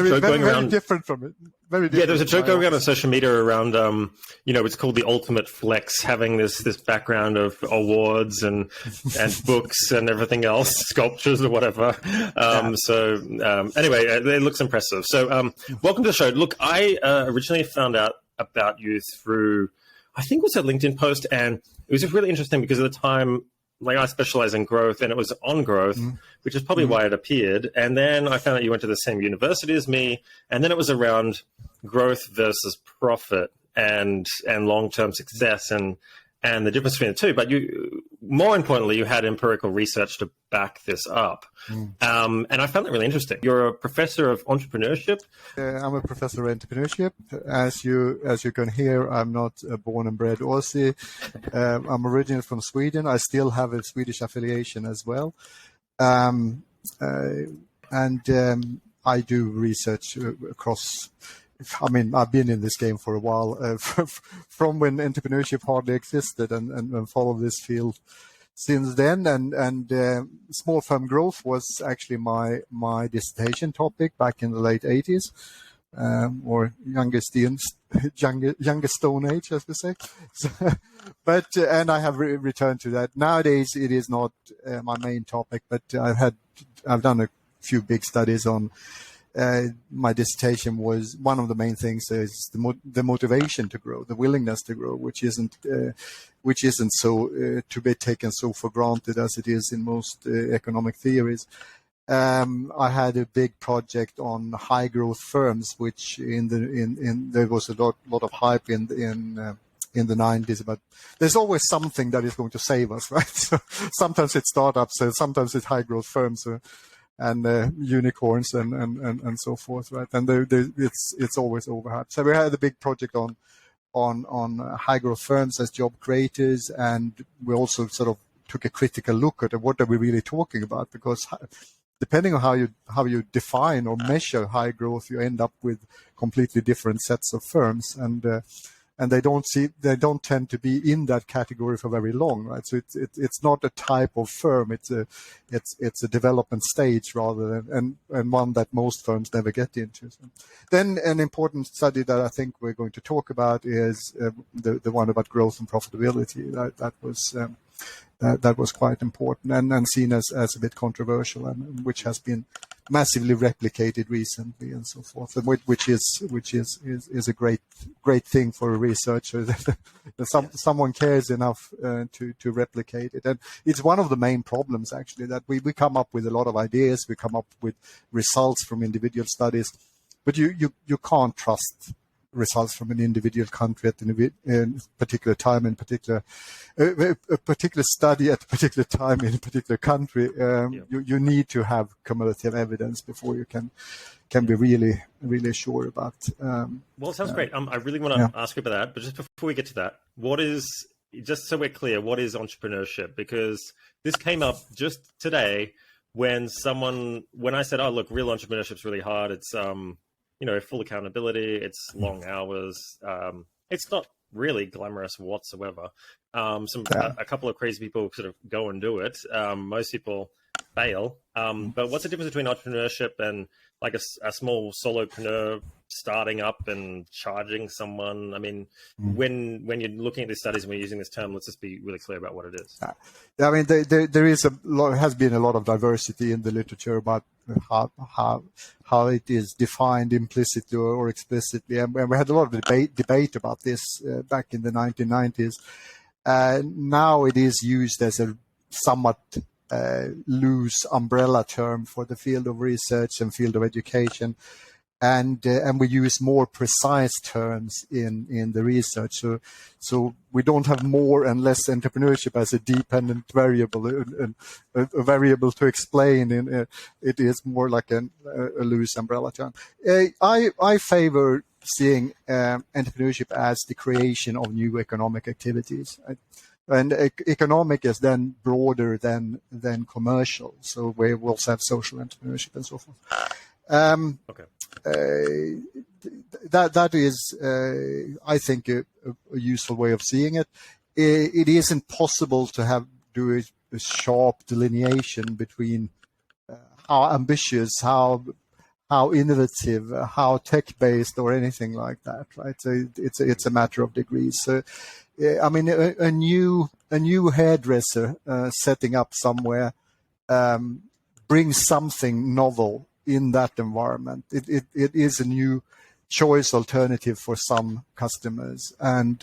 joke going around. Very different from it. Very different. Yeah, there's a joke going around on social media around, it's called the ultimate flex, having this background of awards and books and everything else, sculptures or whatever. Anyway, it looks impressive. So welcome to the show. Look, I originally found out about you through, I think it was a LinkedIn post, and it was just really interesting because at the time, like, I specialize in growth, and it was on growth, which is probably why it appeared. And then I found out you went to the same university as me, and then it was around growth versus profit and long-term success and the difference between the two. But you, more importantly, you had empirical research to back this up. And I found that really interesting. You're a professor of entrepreneurship. I'm a professor of entrepreneurship. As you can hear, I'm not a born and bred Aussie. I'm originally from Sweden. I still have a Swedish affiliation as well. I do research across. I mean, I've been in this game for a while, from when entrepreneurship hardly existed, and followed this field since then. And small firm growth was actually my dissertation topic back in the late 80s, or youngest Stone Age, as we say. So, and I have returned to that. Nowadays, it is not my main topic, but I've done a few big studies on. My dissertation was one of the main things is the motivation to grow, the willingness to grow, which isn't so to be taken so for granted as it is in most economic theories. I had a big project on high growth firms, which there was a lot of hype in the 90s, but there's always something that is going to save us, right? So sometimes it's startups, sometimes it's high growth firms. And unicorns and so forth, right? And it's always overhyped. So we had a big project on high growth firms as job creators, and we also sort of took a critical look at what are we really talking about, because depending on how you define or measure high growth, you end up with completely different sets of firms, and they don't tend to be in that category for very long, right? So it's not a type of firm; it's a development stage rather than and one that most firms never get into. So then an important study that I think we're going to talk about is the one about growth and profitability. That was quite important and seen as a bit controversial, and which has been massively replicated recently and so forth, and which is a great thing for a researcher that someone cares enough to replicate it. And it's one of the main problems actually, that we come up with a lot of ideas, we come up with results from individual studies, but you can't trust results from an individual country at a particular time in a particular study at a particular time in a particular country. You need to have cumulative evidence before you can be really sure about. Well, it sounds great. I really want to ask you about that, but just before we get to that, just so we're clear, what is entrepreneurship? Because this came up just today when I said, "Oh, look, real entrepreneurship is really hard. It's full accountability. It's long hours. It's not really glamorous whatsoever. A couple of crazy people sort of go and do it. Most people fail. But what's the difference between entrepreneurship and like a small solopreneur starting up and charging someone? I mean, when you're looking at these studies and we're using this term, let's just be really clear about what it is. I mean, there has been a lot of diversity in the literature about how it is defined implicitly or explicitly, and we had a lot of debate about this back in the 1990s. Now it is used as a somewhat loose umbrella term for the field of research and field of education, and we use more precise terms in the research. So we don't have more and less entrepreneurship as a dependent variable, a variable to explain. It is more like a loose umbrella term. I favor seeing entrepreneurship as the creation of new economic activities. And economic is then broader than commercial. So we also have social entrepreneurship and so forth. Okay. That is, I think, a useful way of seeing it. It isn't possible to do a sharp delineation between how ambitious, how how innovative, how tech-based, or anything like that, right? So it's a matter of degrees. So, I mean, a new hairdresser setting up somewhere brings something novel in that environment. It is a new choice alternative for some customers, and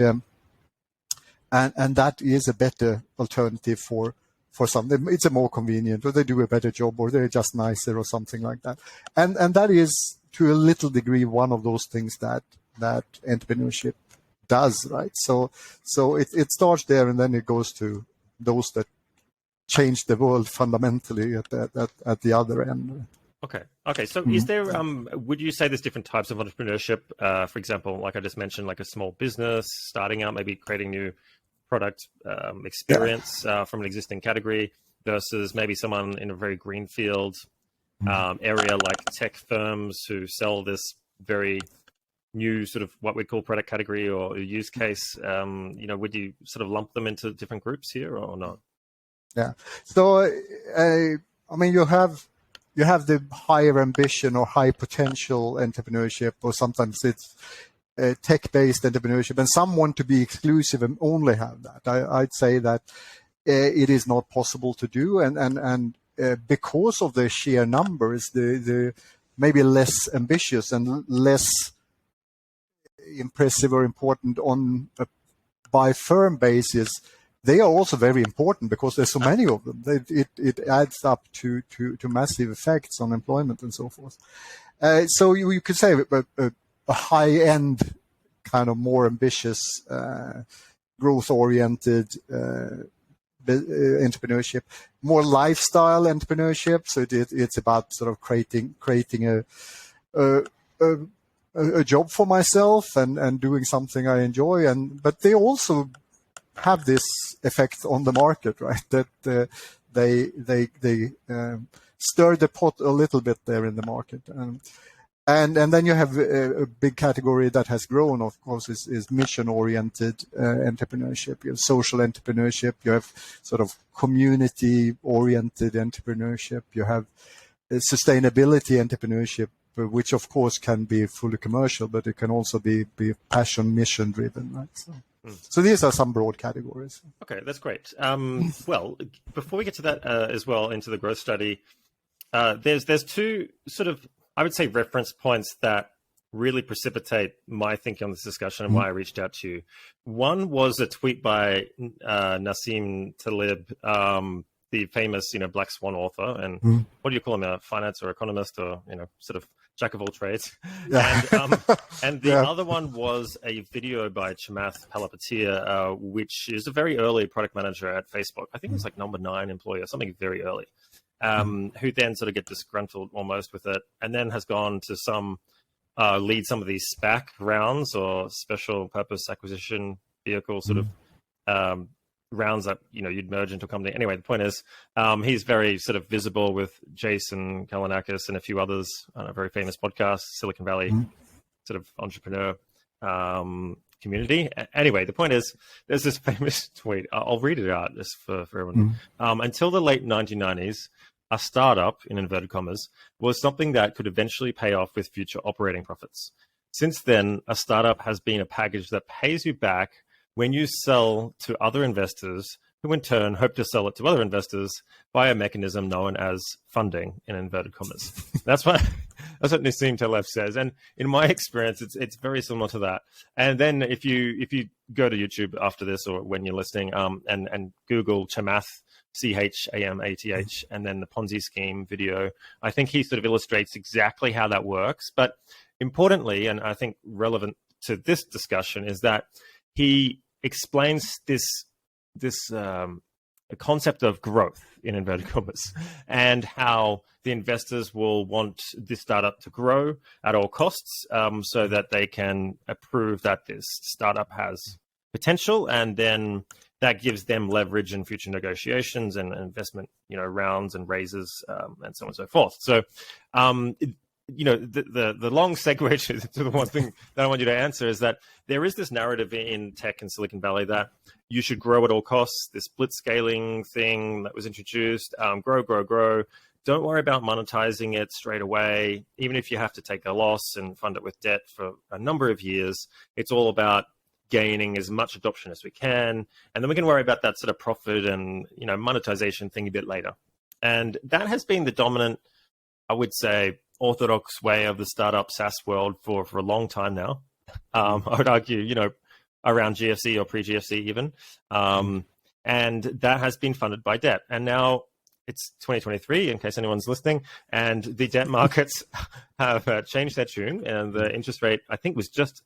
that is a better alternative for some. It's a more convenient, or they do a better job, or they're just nicer, or something like that. And that is to a little degree one of those things that entrepreneurship does, right? So it starts there, and then it goes to those that change the world fundamentally at the other end. Okay. So is there, would you say there's different types of entrepreneurship? For example, like I just mentioned, like a small business starting out, maybe creating new product experience from an existing category versus maybe someone in a very greenfield area like tech firms who sell this very new sort of what we call product category or use case. Would you sort of lump them into different groups here or not? Yeah. So, I mean, you have the higher ambition or high potential entrepreneurship, or sometimes it's tech-based entrepreneurship, and some want to be exclusive and only have that. I'd say that it is not possible to do, and because of the sheer numbers, the maybe less ambitious and less impressive or important on by firm basis, they are also very important because there's so many of them. It adds up to massive effects on employment and so forth. So you could say a high-end, kind of more ambitious, growth-oriented entrepreneurship, more lifestyle entrepreneurship. So it's about sort of creating a job for myself and doing something I enjoy. But they also have this effect on the market, right? That they stir the pot a little bit there in the market. And then you have a big category that has grown, of course, is mission-oriented entrepreneurship. You have social entrepreneurship. You have sort of community-oriented entrepreneurship. You have sustainability entrepreneurship, which, of course, can be fully commercial, but it can also be passion, mission-driven, right? So these are some broad categories. Okay, that's great. Well, before we get to that as well, into the growth study, there's two sort of, I would say, reference points that really precipitate my thinking on this discussion and why I reached out to you. One was a tweet by Nassim Taleb, the famous, Black Swan author, and what do you call him, a finance or economist, or sort of jack of all trades. Yeah. And the other one was a video by Chamath Palihapitiya, which is a very early product manager at Facebook. I think it's like number 9 employee or something very early. Who then sort of get disgruntled almost with it, and then has gone to lead some of these SPAC rounds or special purpose acquisition vehicle sort of rounds that you'd merge into a company. Anyway, the point is he's very sort of visible with Jason Kalinakis and a few others on a very famous podcast, Silicon Valley sort of entrepreneur community. Anyway, the point is there's this famous tweet. I'll read it out just for everyone. Until the late 1990s, a startup, in inverted commas, was something that could eventually pay off with future operating profits. Since then, a startup has been a package that pays you back when you sell to other investors, who in turn hope to sell it to other investors by a mechanism known as funding, in inverted commas. That's what Nassim Taleb says, and in my experience, it's very similar to that. And then if you go to YouTube after this, or when you're listening, and Google Chamath, Chamath, and then the Ponzi scheme video, I think he sort of illustrates exactly how that works. But importantly, and I think relevant to this discussion, is that he explains this concept of growth, in inverted commas, and how the investors will want this startup to grow at all costs, so that they can approve that this startup has potential, and then that gives them leverage in future negotiations and investment, rounds and raises, and so on and so forth. So, the long segue to the one thing that I want you to answer is that there is this narrative in tech in Silicon Valley that you should grow at all costs. This blitz scaling thing that was introduced, grow don't worry about monetizing it straight away. Even if you have to take a loss and fund it with debt for a number of years, it's all about gaining as much adoption as we can. And then we can worry about that sort of profit and, monetization thing a bit later. And that has been the dominant, I would say, orthodox way of the startup SaaS world for a long time now. I would argue, around GFC or pre-GFC even. And that has been funded by debt. And now it's 2023, in case anyone's listening, and the debt markets have changed their tune. And the interest rate, I think, was just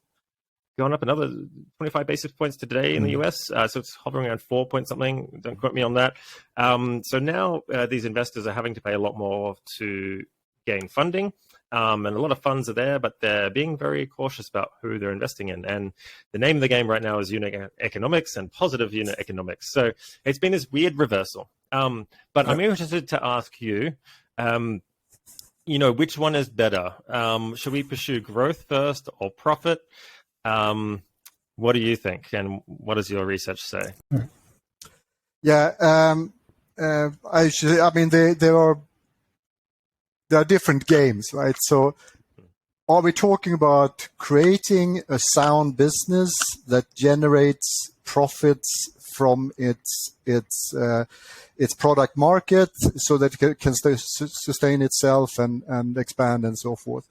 gone up another 25 basis points today in the US. So it's hovering around 4 point something. Don't quote me on that. So now these investors are having to pay a lot more to gain funding. And a lot of funds are there, but they're being very cautious about who they're investing in. And the name of the game right now is unit economics and positive unit economics. So it's been this weird reversal. But I'm interested to ask you, which one is better? Should we pursue growth first or profit? What do you think? And what does your research say? Yeah, there are different games, right? So are we talking about creating a sound business that generates profits from its product market so that it can sustain itself and expand and so forth?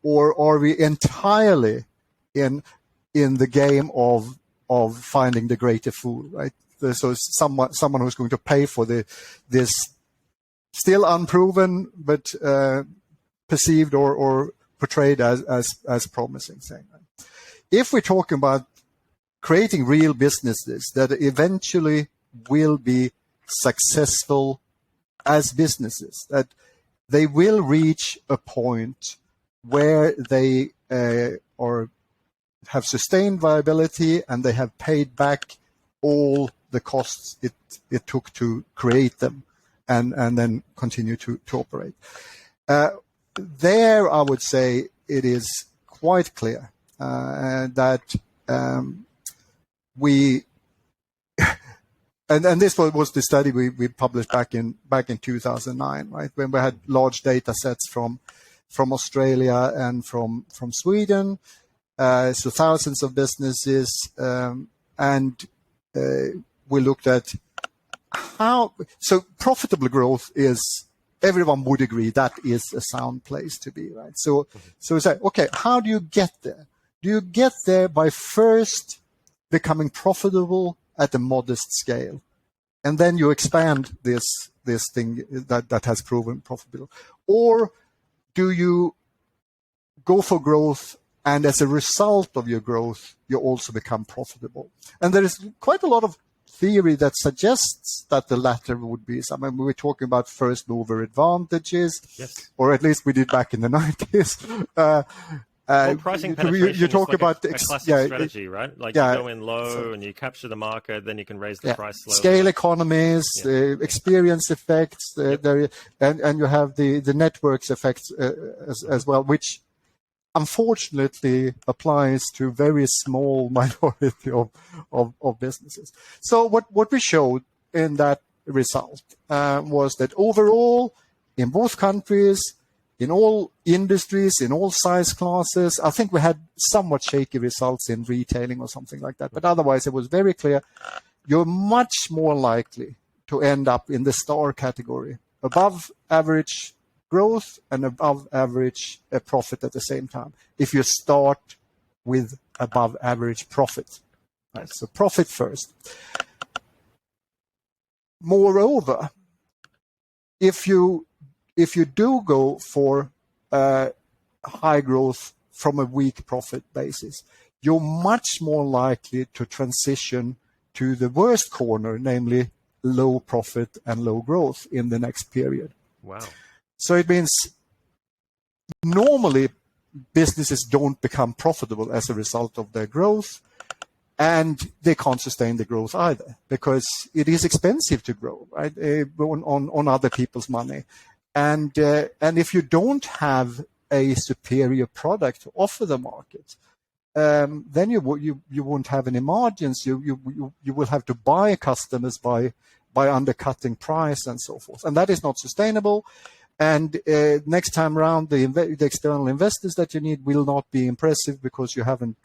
Or are we entirely in the game of finding the greater fool, right? So someone who's going to pay for this still unproven, but perceived or portrayed as promising thing. If we're talking about creating real businesses that eventually will be successful as businesses, that they will reach a point where they have sustained viability and they have paid back all the costs it took to create them, and then continue to operate. There, I would say it is quite clear that we, and this was the study we published back in 2009, right, when we had large data sets from Australia and from Sweden, so thousands of businesses, and we looked at so profitable growth is, everyone would agree that is a sound place to be, right? So we say, okay, how do you get there? Do you get there by first becoming profitable at a modest scale, and then you expand this thing that has proven profitable? Or do you go for growth, and as a result of your growth, you also become profitable? And there is quite a lot of theory that suggests that the latter would be. I mean, we were talking about first mover advantages, yes, or at least we did back in the 90s. Pricing penetration you talk is like about a classic strategy, right? Like you go in low and you capture the market, then you can raise the price slowly. Scale economies, experience effects, and you have the networks effects as well, which unfortunately applies to very small minority of businesses. So what we showed in that result was that overall, in both countries, in all industries, in all size classes, I think we had somewhat shaky results in retailing or something like that. But otherwise, it was very clear you're much more likely to end up in the star category, above average growth and above average profit at the same time, if you start with above average profit. Right? So profit first. Moreover, if you do go for high growth from a weak profit basis, you're much more likely to transition to the worst corner, namely low profit and low growth in the next period. Wow. So it means normally businesses don't become profitable as a result of their growth, and they can't sustain the growth either because it is expensive to grow, right? On other people's money. And if you don't have a superior product to offer the market, then you won't have any margins. You will have to buy customers by undercutting price and so forth, and that is not sustainable. And next time around, the external investors that you need will not be impressive because you haven't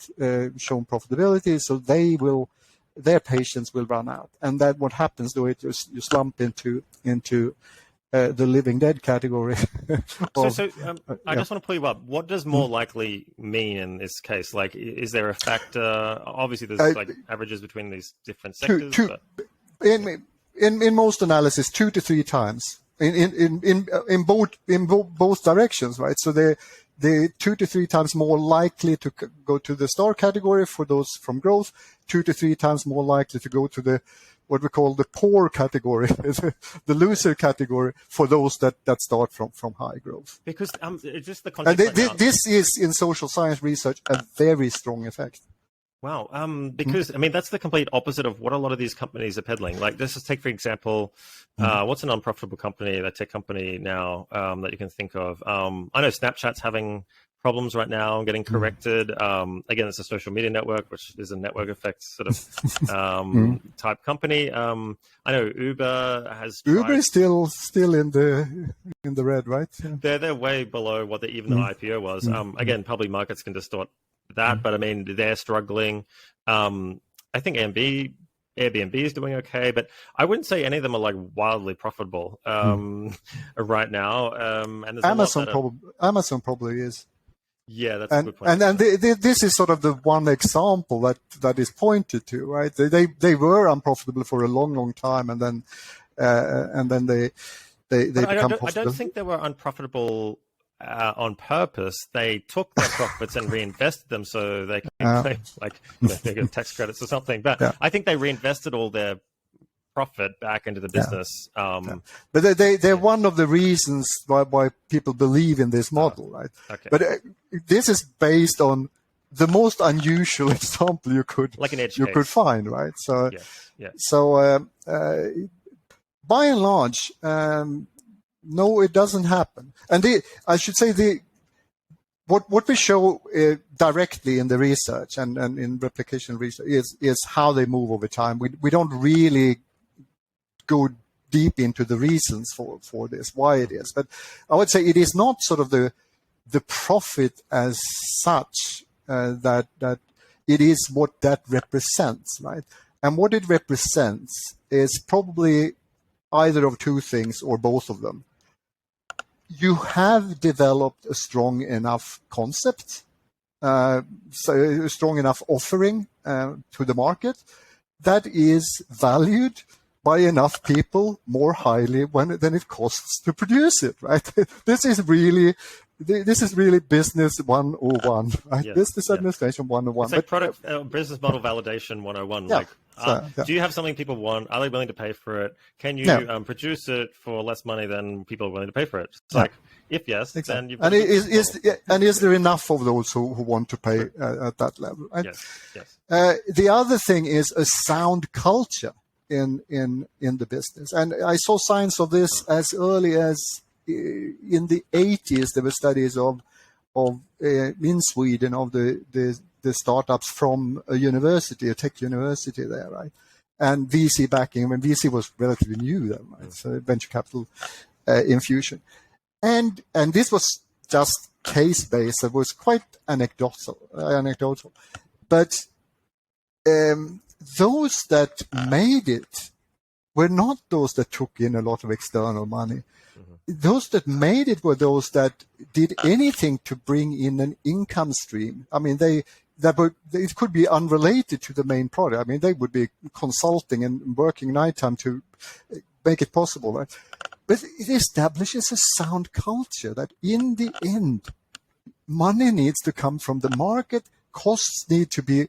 shown profitability. So their patience will run out. And that what happens, though, you slump into the living dead category. I just want to pull you up. What does more likely mean in this case? Like, is there a factor? Obviously, there's like averages between these different sectors. In most analysis, 2 to 3 times in both directions, right? So they're 2 to 3 times more likely to go to the star category for those from growth, 2 to 3 times more likely to go to the what we call the poor category, the loser category for those that start from high growth. Because just the context. This is in social science research a very strong effect. Wow. Because I mean that's the complete opposite of what a lot of these companies are peddling. Like let's just take for example, what's an unprofitable company, a tech company now that you can think of? I know Snapchat's having problems right now, getting corrected. Again, it's a social media network, which is a network effect sort of type company. I know Uber has. Uber is still in the red, right? Yeah. They're way below what even the IPO was. Again, probably markets can distort that, but I mean they're struggling. I think Airbnb is doing okay, but I wouldn't say any of them are like wildly profitable right now. And Amazon probably is. Yeah, that's a good point. And this is sort of the one example that is pointed to, right? They were unprofitable for a long time, and then they become profitable. I don't think they were unprofitable on purpose. They took their profits and reinvested them so they can claim like they get tax credits or something. But I think they reinvested all their profit back into the business. But they're one of the reasons why people believe in this model, right? Okay. But this is based on the most unusual example you could find, right? So by and large, no, it doesn't happen. And I should say what we show directly in the research and in replication research is how they move over time. We don't really go deep into the reasons for this, why it is. But I would say it is not sort of the profit as such that it is what that represents, right? And what it represents is probably either of two things or both of them. You have developed a strong enough concept, so a strong enough offering to the market that is valued by enough people more highly than it costs to produce it, right? This is really business 101, right? Yes, business administration 101. It's like product business model validation 101. Yeah. Do you have something people want? Are they willing to pay for it? Can you produce it for less money than people are willing to pay for it? It's like, if yes, then you've got is there enough of those who want to pay at that level? Right? Yes. The other thing is a sound culture in the business, and I saw signs of this as early as in the 80s. There were studies of in Sweden of the startups from a university, a tech university there, right? And VC backing. I mean, VC was relatively new then, right? So venture capital infusion, and this was just case based. It was quite anecdotal, but those that made it were not those that took in a lot of external money. Those that made it were those that did anything to bring in an income stream. I mean, it could be unrelated to the main product. I mean, they would be consulting and working nighttime to make it possible. Right? But it establishes a sound culture that in the end, money needs to come from the market. Costs need to be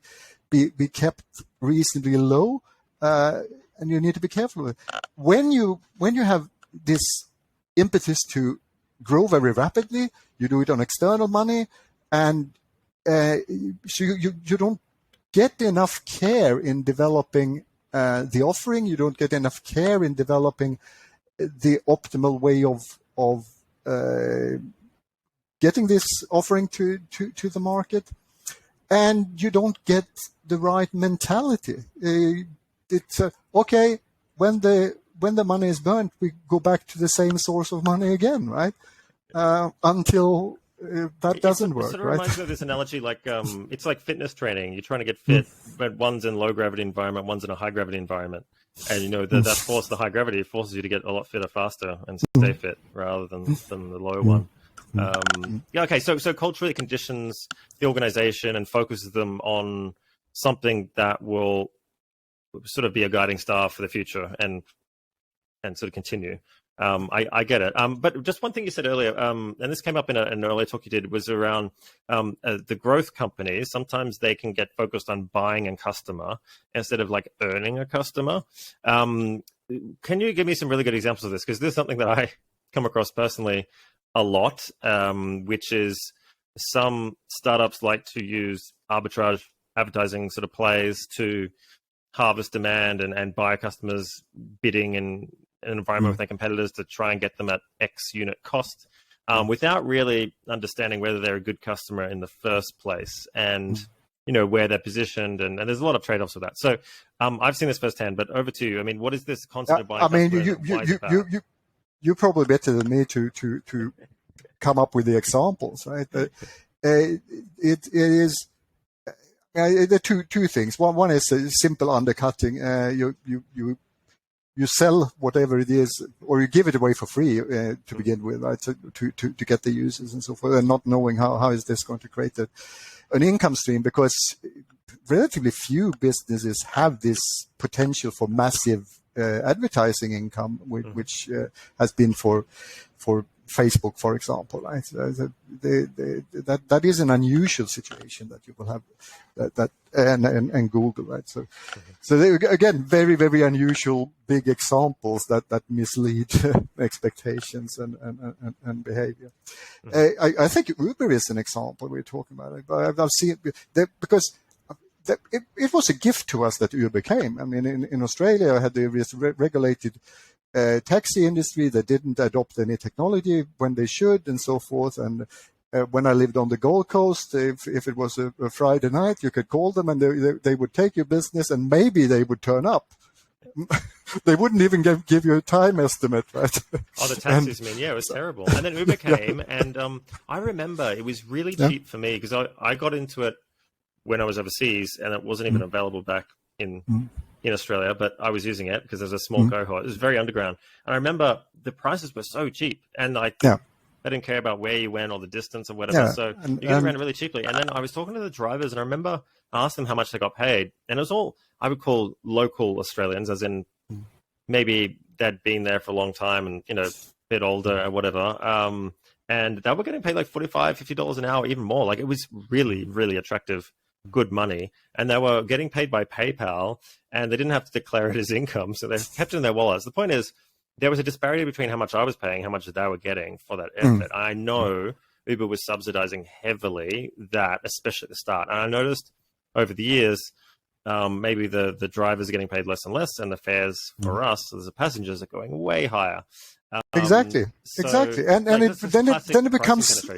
kept reasonably low, and you need to be careful with it. When you have this impetus to grow very rapidly, you do it on external money, and so you don't get enough care in developing the offering. You don't get enough care in developing the optimal way of getting this offering to the market, and you don't get the right mentality. It's okay when the when the money is burnt, we go back to the same source of money again, right? Until that doesn't work, it sort of right? reminds me of this analogy, like it's like fitness training. You're trying to get fit, but one's in low gravity environment, one's in a high gravity environment, and you know that force, the high gravity, forces you to get a lot fitter faster and stay fit rather than the low one. Yeah, okay. So culturally it conditions the organization and focuses them on something that will sort of be a guiding star for the future and sort of continue. I get it. But just one thing you said earlier, and this came up in an earlier talk you did, was around the growth companies. Sometimes they can get focused on buying a customer instead of like earning a customer. Can you give me some really good examples of this? Because this is something that I come across personally a lot, which is some startups like to use arbitrage advertising sort of plays to harvest demand and buy customers bidding in an environment with their competitors to try and get them at X unit cost without really understanding whether they're a good customer in the first place and you know where they're positioned, and there's a lot of trade-offs with that. So I've seen this firsthand, but over to you. I mean, what is this concept of buying? I mean, you're probably better than me to come up with the examples, right? It is there are two things. One is a simple undercutting. You sell whatever it is, or you give it away for free to begin with, right? So to get the users and so forth, and not knowing how is this going to create an income stream, because relatively few businesses have this potential for massive advertising income, which has been for Facebook, for example, right? That is an unusual situation that you will have that and Google, right? So they, again, very, very unusual big examples that mislead expectations and behavior. I think Uber is an example we're talking about. I've seen that because it was a gift to us that Uber came. I mean, in Australia, I had this regulated taxi industry that didn't adopt any technology when they should, and so forth. And when I lived on the Gold Coast, if it was a Friday night, you could call them and they would take your business, and maybe they would turn up. They wouldn't even give you a time estimate, right? Oh, the taxis, yeah, it was terrible. And then Uber came, and I remember it was really cheap for me because I got into it when I was overseas, and it wasn't even available back in Australia, but I was using it because there's a small cohort. It was very underground. And I remember the prices were so cheap, and I didn't care about where you went or the distance or whatever. So you get around really cheaply. And then I was talking to the drivers, and I remember I asked them how much they got paid. And it was all, I would call local Australians, as in maybe they'd been there for a long time and, you know, a bit older or whatever. And they were getting paid like $45, $50 an hour, even more. Like it was really, really attractive, good money. And they were getting paid by PayPal, and they didn't have to declare it as income. So they kept it in their wallets. The point is, there was a disparity between how much I was paying, how much they were getting for that effort. I know Uber was subsidizing heavily that, especially at the start. And I noticed over the years, maybe the drivers are getting paid less and less, and the fares for us as the passengers are going way higher. Exactly. And like, then it becomes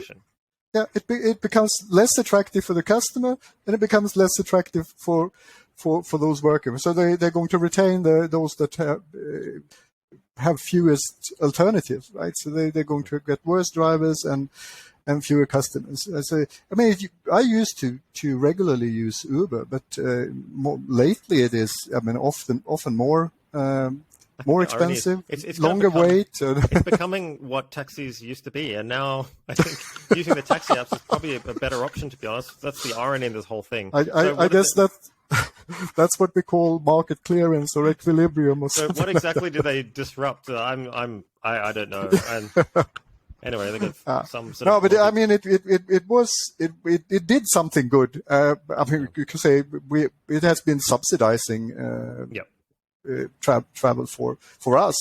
it becomes less attractive for the customer, and it becomes less attractive for those workers. So they're going to retain those that have fewest alternatives, right? So they're going to get worse drivers and fewer customers. So I mean, I used to regularly use Uber, but more lately it is, I mean, often more expensive, it's longer wait. It's becoming what taxis used to be, and now I think using the taxi apps is probably a better option, to be honest. That's the irony in this whole thing. I guess that's what we call market clearance or equilibrium or something. So what exactly do they disrupt? I don't know. And anyway, I think it's some sort of... No, but I mean, it did something good. I mean, you could say it has been subsidizing travel for us.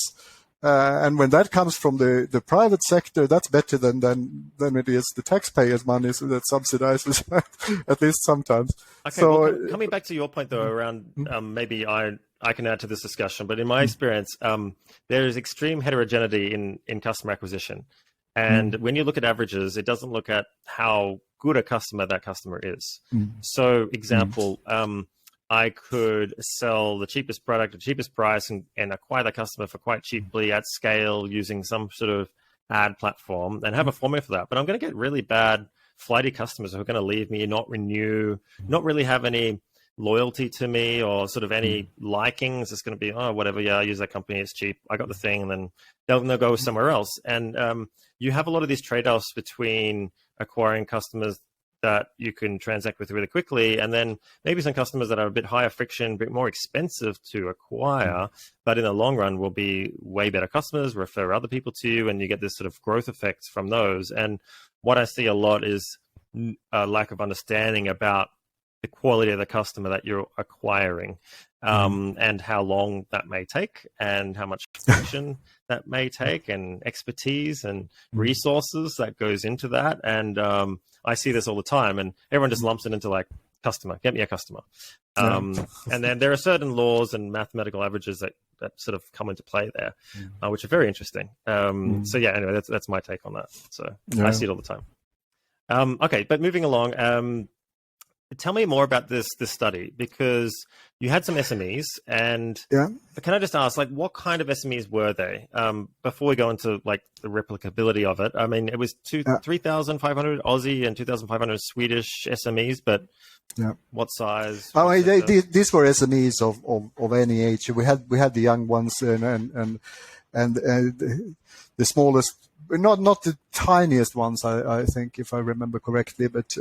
And when that comes from the private sector, that's better than it is the taxpayers' money, so that subsidizes at least sometimes. Okay, so well, coming back to your point though, around maybe I can add to this discussion, but in my experience, there is extreme heterogeneity in customer acquisition. And when you look at averages, it doesn't look at how good a customer that customer is. So example, I could sell the cheapest product, the cheapest price, and acquire the customer for quite cheaply at scale using some sort of ad platform and have a formula for that. But I'm going to get really bad, flighty customers who are going to leave me, not renew, not really have any loyalty to me or sort of any likings. It's going to be, oh, whatever. Yeah, I use that company. It's cheap. I got the thing. And then they'll go somewhere else. And you have a lot of these trade-offs between acquiring customers that you can transact with really quickly, and then maybe some customers that are a bit higher friction, a bit more expensive to acquire, but in the long run will be way better customers, refer other people to you, and you get this sort of growth effects from those. And what I see a lot is a lack of understanding about the quality of the customer that you're acquiring, and how long that may take, and how much friction that may take, and expertise and resources that goes into that. And I see this all the time, and everyone just lumps it into like customer, get me a customer. And then there are certain laws and mathematical averages that sort of come into play there, which are very interesting. So yeah, anyway, that's my take on that. So I see it all the time. Okay, but moving along, tell me more about this study, because you had some SMEs, and can I just ask, like, what kind of SMEs were they? Before we go into like the replicability of it, I mean, it was 3,500 Aussie and 2,500 Swedish SMEs, but what size? Oh, these were SMEs of any age. We had the young ones and the smallest, not the tiniest ones, I think, if I remember correctly, but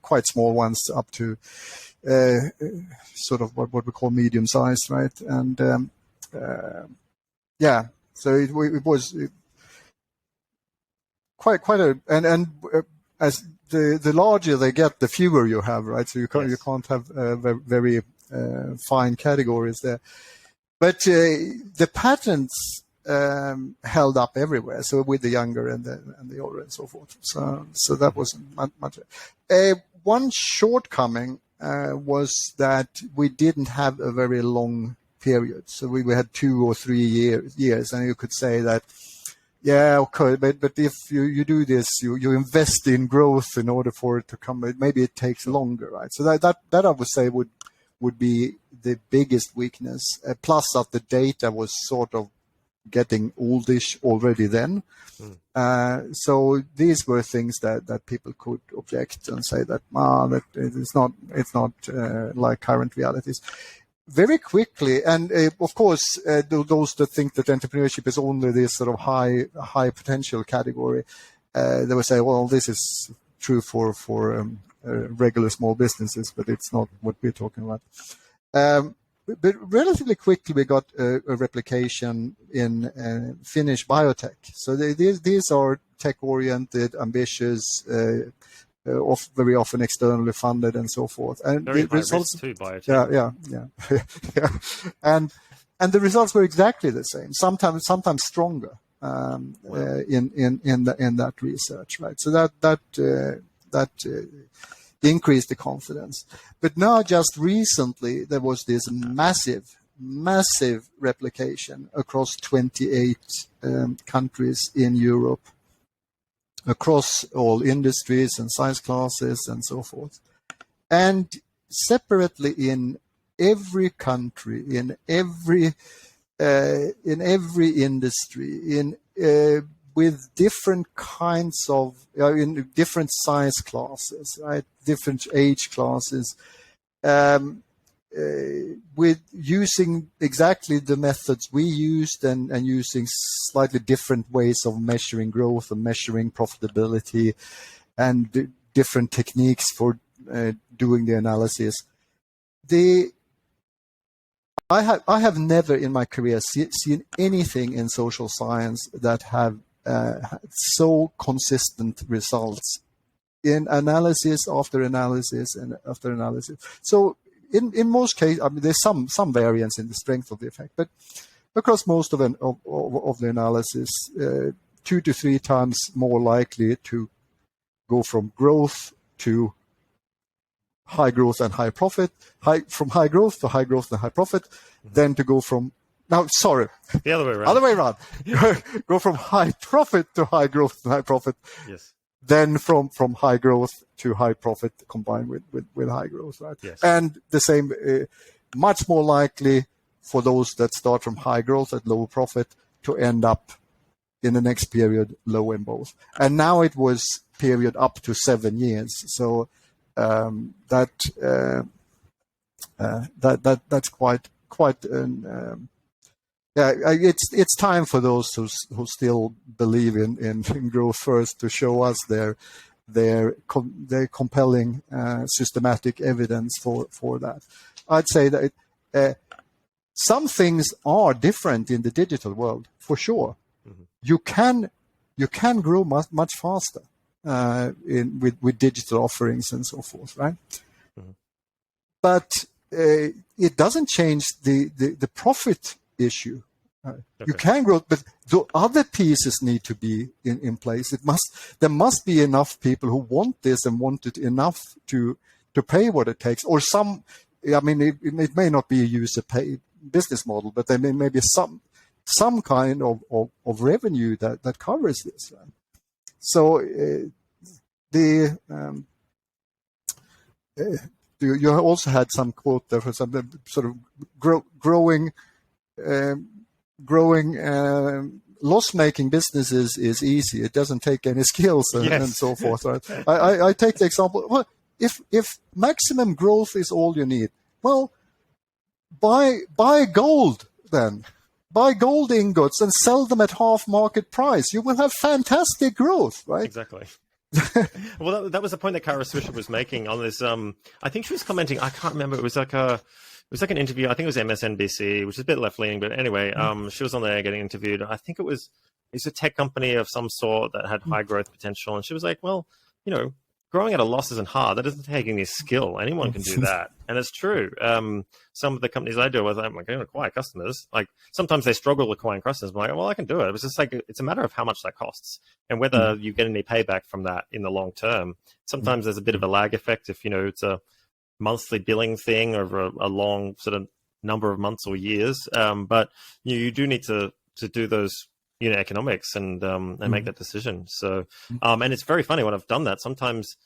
quite small ones up to sort of what we call medium sized, right? And so it was quite a, and as the larger they get, the fewer you have, right? So you can't have very fine categories there, but the patterns held up everywhere. So with the younger and the older and so forth. So that wasn't much. One shortcoming was that we didn't have a very long period. So we had 2 or 3 years, and you could say that, yeah, okay, but if you do this, you invest in growth in order for it to come. Maybe it takes longer, right? So that I would say would be the biggest weakness. Plus that the data was sort of getting oldish already then. So these were things that people could object and say that it's not like current realities. Very quickly, and of course, those that think that entrepreneurship is only this sort of high potential category, they will say, well, this is true for regular small businesses, but it's not what we're talking about. But relatively quickly, we got a replication in Finnish biotech. So these are tech-oriented, ambitious, very often externally funded, and so forth. And very the results too, biotech. Yeah. And the results were exactly the same. Sometimes stronger in that research, right? So that increased the confidence. But now, just recently, there was this massive replication across 28 countries in Europe, across all industries and size classes and so forth. And separately in every country, in every industry, with different kinds of, in different size classes, right? Different age classes, with using exactly the methods we used and using slightly different ways of measuring growth and measuring profitability and different techniques for doing the analysis. I have never in my career seen anything in social science that have so consistent results in analysis after analysis and after analysis. So in most cases, I mean, there's some variance in the strength of the effect, but across most of the analysis, 2 to 3 times more likely to go from growth to high growth and high profit, from high growth to high growth and high profit, then to go from the other way around. Go from high profit to high growth and high profit. Yes. then from high growth to high profit combined with high growth, right? Yes. And the same, much more likely for those that start from high growth at low profit to end up in the next period low in both. And now it was period up to 7 years. So that's quite an, it's time for those who still believe in growth first to show us their compelling systematic evidence for that. I'd say that some things are different in the digital world for sure. Mm-hmm. You can grow much faster with digital offerings and so forth, right? Mm-hmm. But it doesn't change the profit issue. Okay. You can grow, but the other pieces need to be in place. There must be enough people who want this and want it enough to pay what it takes. Or some, I mean, it may not be a user pay business model, but there may be some kind of revenue that covers this. Right? So you also had some quote there for some sort of growing loss-making businesses is easy. It doesn't take any skills and so forth. Right? I take the example. Well, if maximum growth is all you need, well, buy gold then. Buy gold ingots and sell them at half market price. You will have fantastic growth, right? Exactly. Well, that was the point that Kara Swisher was making on this. I think she was commenting. I can't remember. It was like an interview. I think it was MSNBC, which is a bit left leaning, but anyway, she was on there getting interviewed. I think it's a tech company of some sort that had high growth potential, and she was like, "Well, growing at a loss isn't hard. That doesn't take any skill. Anyone can do that." And it's true. Some of the companies I deal with, I'm like, I don't acquire customers. Like sometimes they struggle acquiring customers. I'm like, well, I can do it. It's just like, it's a matter of how much that costs and whether you get any payback from that in the long term. Sometimes there's a bit of a lag effect if, it's a monthly billing thing over a long sort of number of months or years. But you do need to do those unit economics and make that decision. So, and it's very funny when I've done that. Sometimes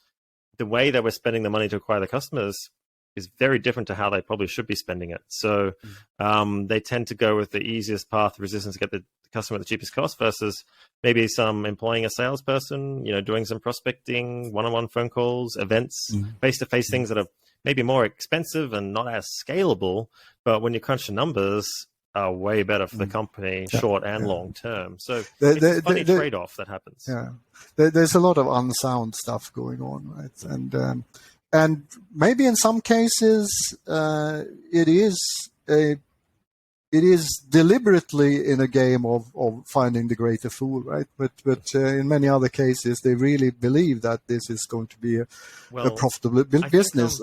the way that we're spending the money to acquire the customers is very different to how they probably should be spending it. So they tend to go with the easiest path of resistance to get the customer at the cheapest cost versus maybe some employing a salesperson, doing some prospecting, one-on-one phone calls, events, face-to-face things that are maybe more expensive and not as scalable, but when you crunch the numbers, are way better for the company, short and long term. So it's a funny trade-off that happens. Yeah, there's a lot of unsound stuff going on, right? And maybe in some cases it is deliberately in a game of finding the greater fool, right? But in many other cases, they really believe that this is going to be a profitable business.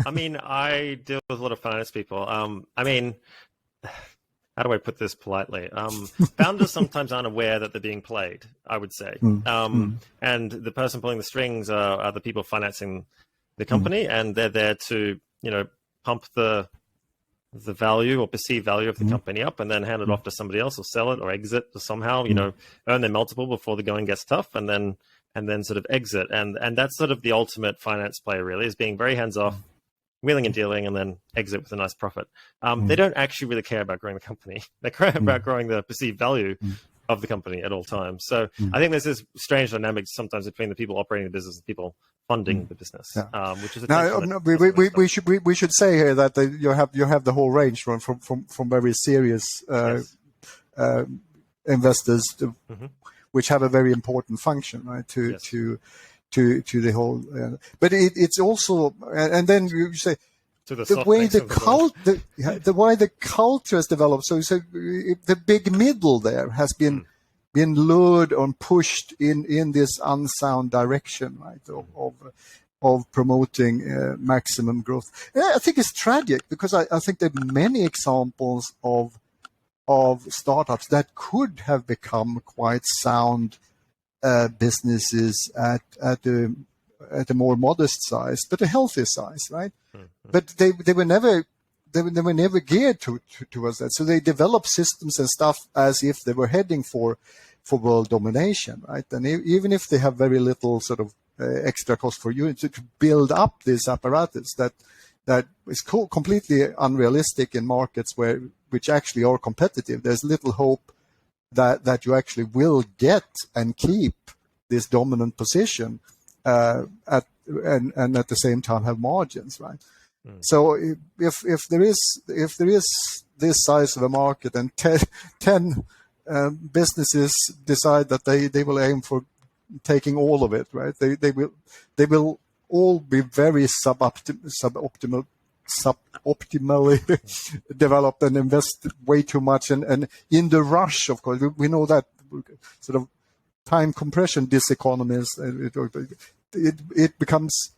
I deal with a lot of finance people. How do I put this politely? Founders sometimes aren't aware that they're being played, I would say. And the person pulling the strings are the people financing the company, and they're there to, pump the value or perceived value of the company up and then hand it off to somebody else or sell it or exit or somehow, earn their multiple before the going gets tough and then sort of exit. And that's sort of the ultimate finance player really, is being very hands-off, wheeling and dealing, and then exit with a nice profit. They don't actually really care about growing the company. They care about growing the perceived value of the company at all times. So I think there's this strange dynamic sometimes between the people operating the business and people funding the business, which is we should say here that you have the whole range from very serious investors which have a very important function, right? To the whole, but it's also, and then you say the way the way the culture has developed. So the big middle there has been lured and pushed in this unsound direction, right? Of promoting maximum growth. I think it's tragic because I think there are many examples of startups that could have become quite sound businesses at a more modest size, but a healthy size, right? But they were never geared towards that. So they developed systems and stuff as if they were heading for for world domination, right? And even if they have very little sort of extra cost for you to build up this apparatus that is completely unrealistic in markets which actually are competitive, there's little hope that you actually will get and keep this dominant position and at the same time have margins, right? So if there is this size of a market and 10 businesses decide that they will aim for taking all of it, right? They will all be very suboptimally developed and invest way too much, and in the rush, of course, we know that sort of time compression diseconomies. It becomes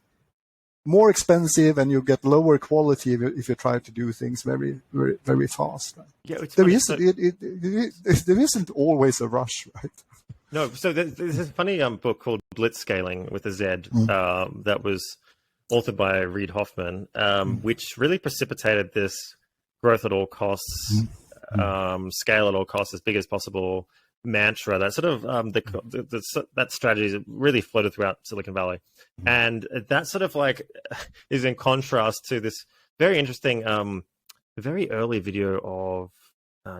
more expensive, and you get lower quality if you try to do things very, very, very fast. Right? Yeah, there isn't always a rush, right? No, so there's a funny book called Blitzscaling with a Z that was authored by Reid Hoffman, which really precipitated this growth at all costs, scale at all costs, as big as possible mantra. That sort of that strategy really floated throughout Silicon Valley, and that sort of like is in contrast to this very interesting, very early video of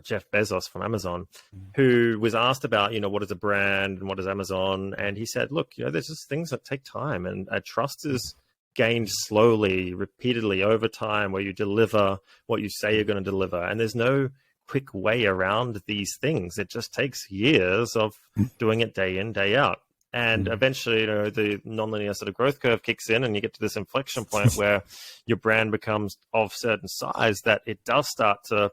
Jeff Bezos from Amazon, who was asked about, what is a brand and what is Amazon, and he said, look, there's just things that take time, and trust is gained slowly, repeatedly over time, where you deliver what you say you're going to deliver, and there's no quick way around these things. It just takes years of doing it day in, day out. And eventually, the nonlinear sort of growth curve kicks in, and you get to this inflection point where your brand becomes of certain size that it does start to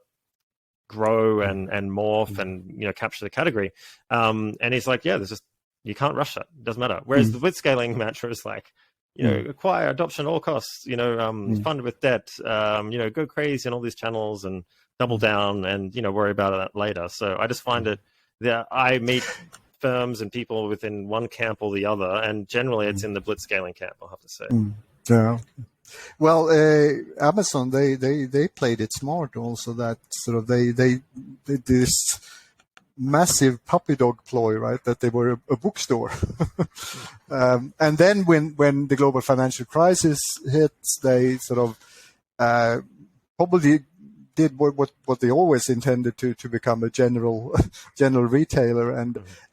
grow and morph and capture the category. And he's like, yeah, there's just, you can't rush it. It doesn't matter. Whereas the blitzscaling mantra is like, acquire adoption at all costs, fund with debt, go crazy in all these channels and double down and, worry about that later. So I just find it that I meet firms and people within one camp or the other, and generally it's in the blitzscaling camp, I'll have to say. Yeah. Well, Amazon, they played it smart also, that sort of they did this massive puppy dog ploy, right? That they were a bookstore. And then when the global financial crisis hit, they sort of probably did what they always intended to become a general retailer,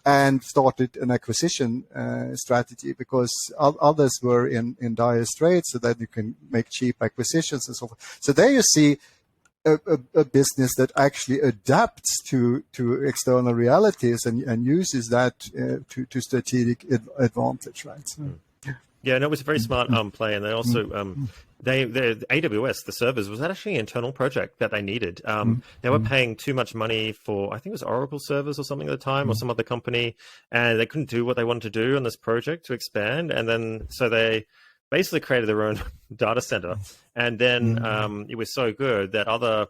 and started an acquisition strategy, because others were in dire straits, so that you can make cheap acquisitions and so forth. So there you see a business that actually adapts to external realities and uses that to strategic advantage, right? So, yeah, no, it was a very smart play, and they also the AWS, the servers, was actually an internal project that they needed. They were paying too much money for, I think it was Oracle servers or something at the time, or some other company, and they couldn't do what they wanted to do on this project to expand. And then so they basically created their own data center, and then it was so good that other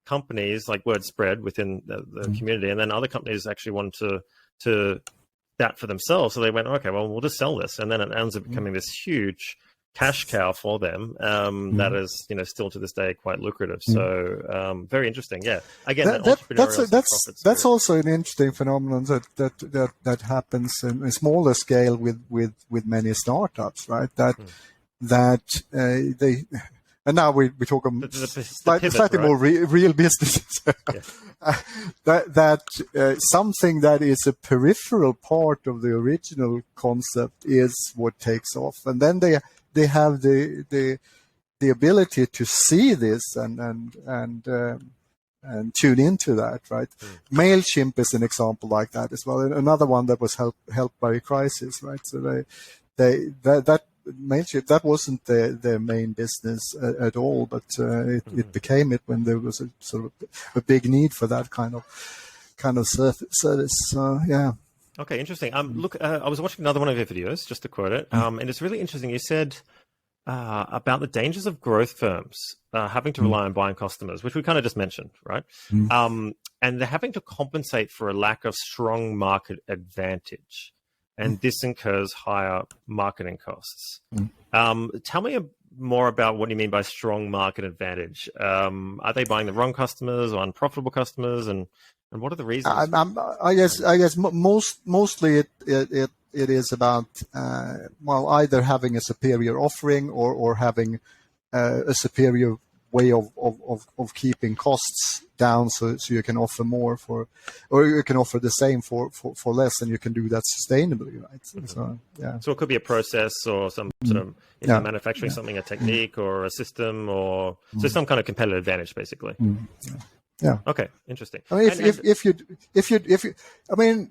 companies, like word spread within the community, and then other companies actually wanted to that for themselves. So they went, okay, well, we'll just sell this, and then it ends up becoming this huge cash cow for them that is, still to this day quite lucrative. So very interesting. Yeah, again, that's also an interesting phenomenon that happens in a smaller scale with many startups, right? That they. And now we talk about slightly more real businesses. that something that is a peripheral part of the original concept is what takes off, and then they have the ability to see this and tune into that, right? MailChimp is an example like that as well. Another one that was helped by a crisis, right? So that MailChimp, that wasn't their main business at all, but it became it when there was a sort of a big need for that kind of service. Yeah. Okay, interesting. Look, I was watching another one of your videos, just to quote it, and it's really interesting. You said about the dangers of growth firms having to rely on buying customers, which we kind of just mentioned, right? And they're having to compensate for a lack of strong market advantage. And this incurs higher marketing costs. Tell me more about what you mean by strong market advantage. Are they buying the wrong customers or unprofitable customers, and And what are the reasons? I guess mostly it is about either having a superior offering or having a superior way of keeping costs down, so you can offer more or you can offer the same for less, and you can do that sustainably, right? Mm-hmm. So yeah. So it could be a process or some sort of manufacturing something, a technique or a system, or so some kind of competitive advantage, basically. Yeah. Okay. Interesting. I mean, if you, I mean,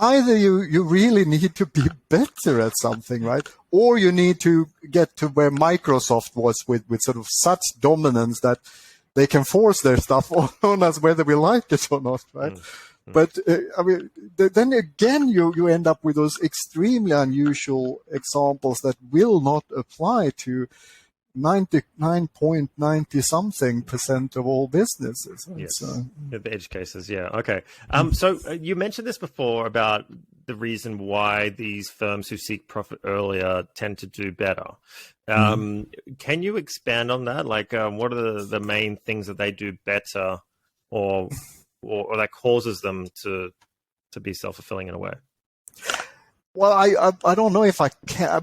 either you really need to be better at something, right? Or you need to get to where Microsoft was with sort of such dominance that they can force their stuff on us whether we like it or not, right? But I mean, then again, you end up with those extremely unusual examples that will not apply to 99.90% of all businesses. Yes, the edge cases. Yeah. Okay. So you mentioned this before about the reason why these firms who seek profit earlier tend to do better. Can you expand on that? Like, what are the main things that they do better, or that causes them to be self-fulfilling in a way? Well, I don't know if I can.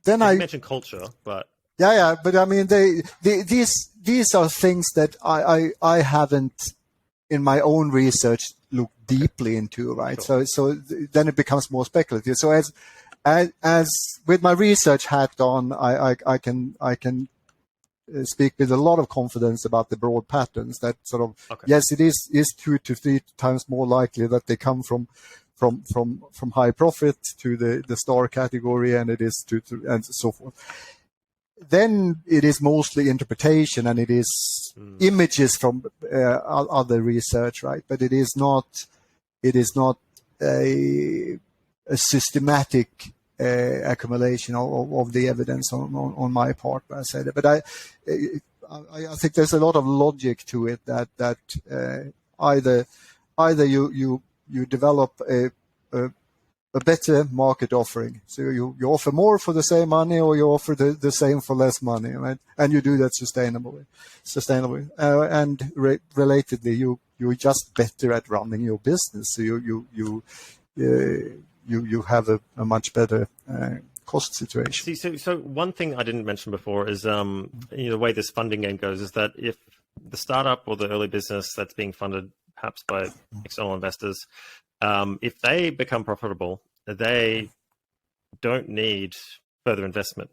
Then you mentioned culture, but. Yeah, but I mean, these are things that I haven't, in my own research, looked deeply into, right? Sure. So then it becomes more speculative. So as with my research hat on, I can speak with a lot of confidence about the broad patterns that sort of yes, it is 2 to 3 times more likely that they come from high profit to the star category, and it is to and so forth. Then it is mostly interpretation, and it is images from other research, right? But it is not a systematic accumulation of the evidence on my part, I said. But I think there's a lot of logic to it that either you develop a better market offering. So you offer more for the same money, or you offer the same for less money, right? And you do that sustainably. And relatedly, you're just better at running your business. So you have a much better cost situation. See, so one thing I didn't mention before is the way this funding game goes is that if the startup or the early business that's being funded perhaps by external investors, if they become profitable, they don't need further investment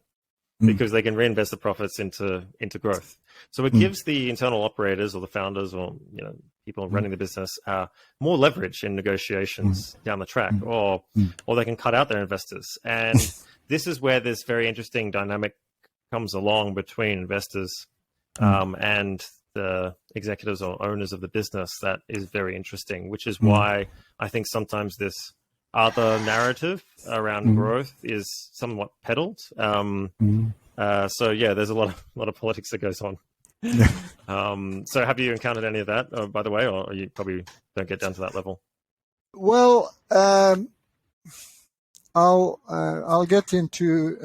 because they can reinvest the profits into growth. So it gives the internal operators or the founders or people running the business more leverage in negotiations down the track, or they can cut out their investors. And this is where this very interesting dynamic comes along between investors and the executives or owners of the business. That is very interesting, which is why I think sometimes this other narrative around growth is somewhat peddled. So yeah, there's a lot of politics that goes on. So have you encountered any of that, by the way, or you probably don't get down to that level? Well, I'll get into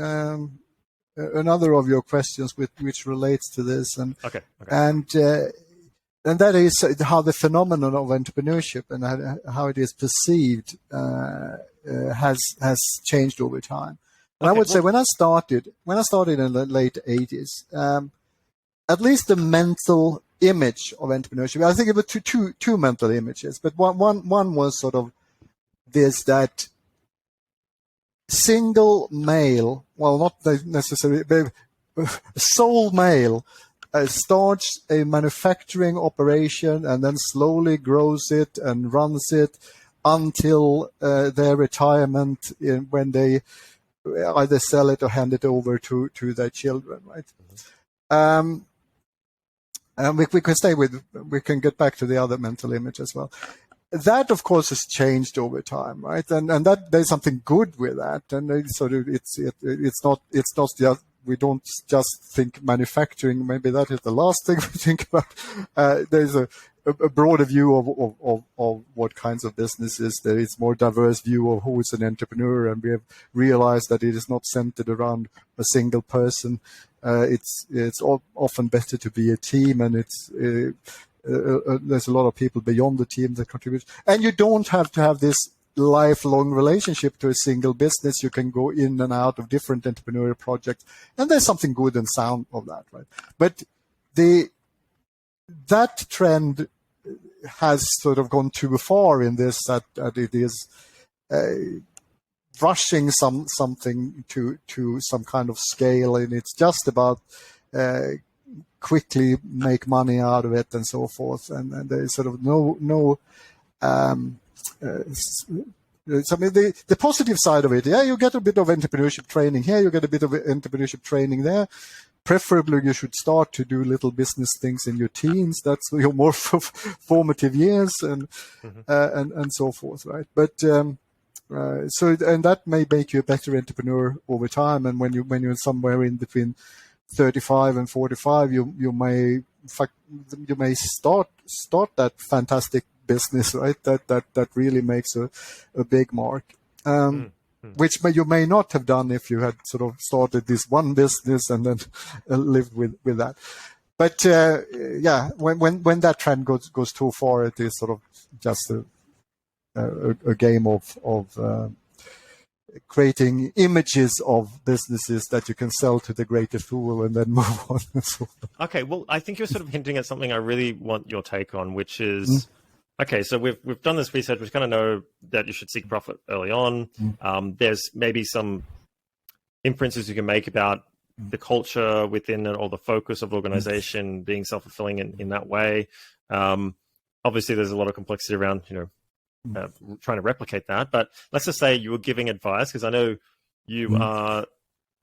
another of your questions which relates to this, and that is how the phenomenon of entrepreneurship and how it is perceived has changed over time. And I would say when I started in the late 80s, at least the mental image of entrepreneurship, I think it was two mental images, but one was sort of this, that single male, well, not necessarily, but sole male starts a manufacturing operation and then slowly grows it and runs it until their retirement, when they either sell it or hand it over to their children, right? And we can get back to the other mental image as well. That, of course, has changed over time, right? And that there's something good with that. And it's not just, we don't just think manufacturing. Maybe that is the last thing we think about. There's a broader view of what kinds of businesses. There is more diverse view of who is an entrepreneur, and we have realized that it is not centered around a single person. It's often better to be a team, and it's there's a lot of people beyond the team that contribute, and you don't have to have this lifelong relationship to a single business. You can go in and out of different entrepreneurial projects, and there's something good and sound of that, right? But that trend has sort of gone too far in this, that it is rushing something to some kind of scale, and it's just about quickly make money out of it and so forth, and there's sort of no so, I mean, the positive side of it, yeah, you get a bit of entrepreneurship training here, you get a bit of entrepreneurship training there. Preferably, you should start to do little business things in your teens. That's your more formative years, and so forth, right? But and that may make you a better entrepreneur over time. And when you're somewhere in between 35 and 45, you may, in fact, you may start that fantastic business, right? That really makes a big mark. Which you may not have done if you had sort of started this one business and then lived with that. But yeah, when that trend goes too far, it is sort of just a game of creating images of businesses that you can sell to the greater fool and then move on. And so on. Okay, well, I think you're sort of hinting at something I really want your take on, which is. Okay, so we've done this research. We kind of know that you should seek profit early on. There's maybe some inferences you can make about the culture within it, or the focus of organization being self-fulfilling in that way. Obviously, there's a lot of complexity around, trying to replicate that. But let's just say you were giving advice, because I know you are.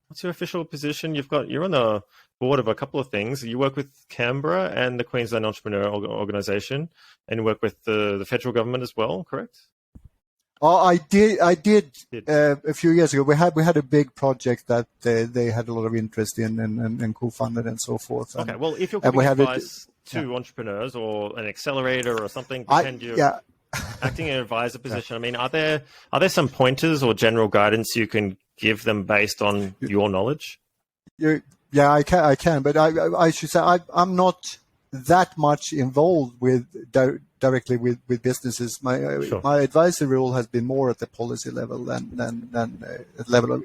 What's your official position? You're on the board of a couple of things. You work with Canberra and the Queensland Entrepreneur Organisation, and you work with the federal government as well, correct? Oh, I did a few years ago. We had a big project that they had a lot of interest in and co-funded and so forth. Okay, well, if you're giving advice to entrepreneurs or an accelerator or something, pretend you're acting in an advisor position. I mean, are there some pointers or general guidance you can give them based on your knowledge? Yeah, I can, but I should say I'm not that much involved directly with businesses. My advisory role has been more at the policy level than at level of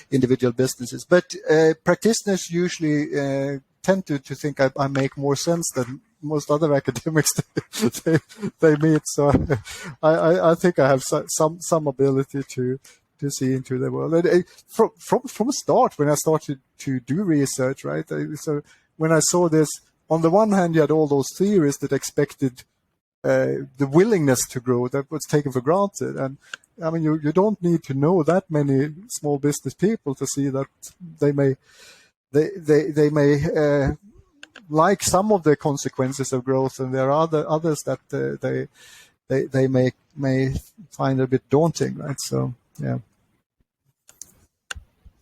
individual businesses. But practitioners usually tend to think I make more sense than most other academics they meet. So I think I have some ability to see into the world. And from the start, when I started to do research, right? So when I saw this, on the one hand, you had all those theorists that expected the willingness to grow that was taken for granted. And I mean, you don't need to know that many small business people to see that they may like some of the consequences of growth, and there are others that they may find a bit daunting, right? So yeah.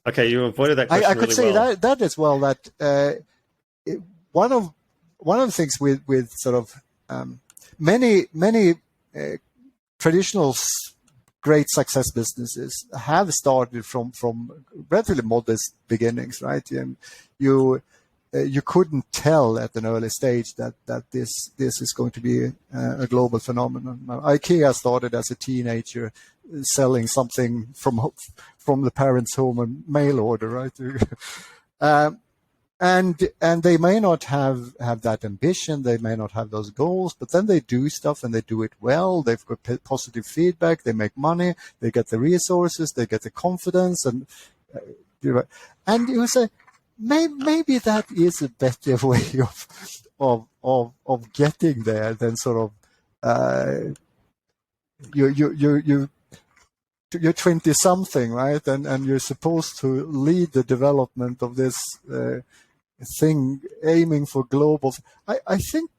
Okay, you avoided that question. I could say that as well. That one of the things with sort of many traditional great success businesses have started from relatively modest beginnings, right? And you couldn't tell at an early stage that this is going to be a global phenomenon. IKEA started as a teenager selling something from the parents' home and mail order, right? And they may not have that ambition, they may not have those goals, but then they do stuff and they do it well. They've got positive feedback, they make money, they get the resources, they get the confidence, and you say maybe that is a better way of getting there than sort of you're 20 something, right? And you're supposed to lead the development of this thing aiming for global. I think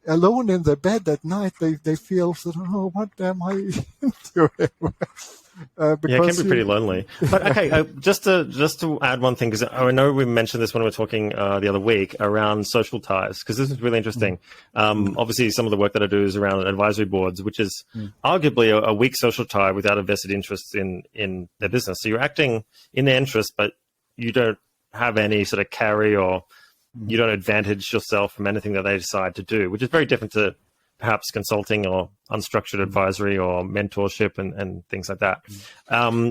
alone in their bed at night, they feel sort of, oh, what am I doing? Yeah, it can be pretty lonely. But okay, just to add one thing, because I know we mentioned this when we were talking the other week around social ties, because this is really interesting. Obviously, some of the work that I do is around advisory boards, which is arguably a weak social tie without a vested interest in their business. So you're acting in their interest, but you don't have any sort of carry or you don't advantage yourself from anything that they decide to do, which is very different to perhaps consulting or unstructured advisory or mentorship and things like that.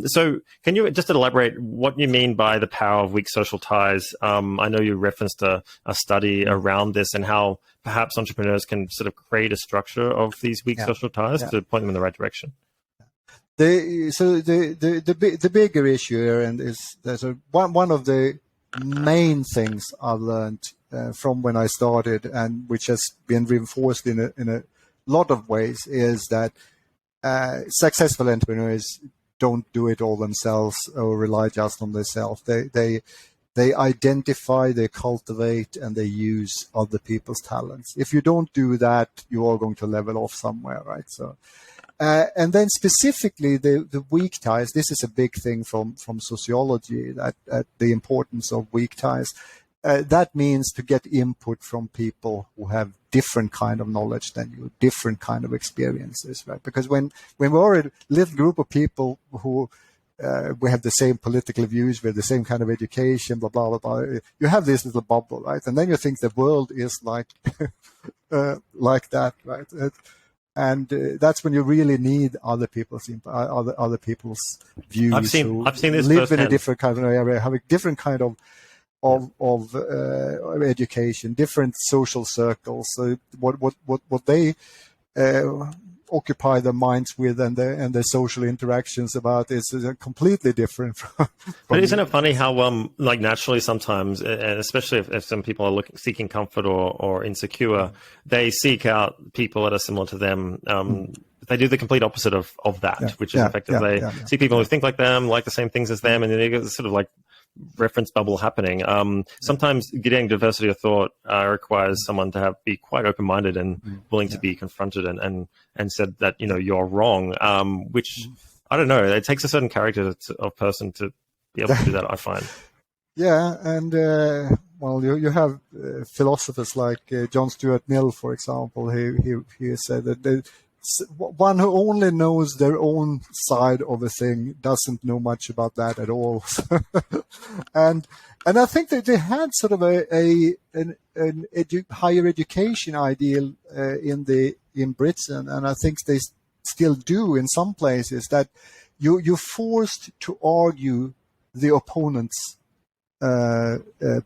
So can you just elaborate what you mean by the power of weak social ties? I know you referenced a study around this and how perhaps entrepreneurs can sort of create a structure of these weak social ties to point them in the right direction. The bigger issue here, and there's one of the main things I've learned from when I started, and which has been reinforced in a lot of ways, is that successful entrepreneurs don't do it all themselves or rely just on themselves. They identify, they cultivate, and they use other people's talents. If you don't do that, you are going to level off somewhere, right? So. And then specifically the weak ties, this is a big thing from sociology, that the importance of weak ties. That means to get input from people who have different kind of knowledge than you, different kind of experiences, right? Because when we're a little group of people who we have the same political views, we have the same kind of education, blah, blah, blah, blah, you have this little bubble, right? And then you think the world is like that, right? And that's when you really need other people's views. I've seen this live firsthand. in a different kind of area, have a different kind of education, different social circles. So what they occupy their minds with and their social interactions about is completely different from but isn't it funny how like naturally sometimes, and especially if some people are seeking comfort or insecure, they seek out people that are similar to them. They do the complete opposite of that, which is effectively see people who think like them, like the same things as them, and then you get this sort of like reference bubble happening. Sometimes getting diversity of thought requires someone to be quite open-minded and willing to be confronted and said that, you're wrong, which I don't know, it takes a certain character of person to be able to do that, I find. Yeah, and well, you have philosophers like John Stuart Mill, for example. He said that one who only knows their own side of a thing doesn't know much about that at all. and I think that they had sort of an higher education ideal in Britain, and I think they still do in some places, that you're forced to argue the opponent's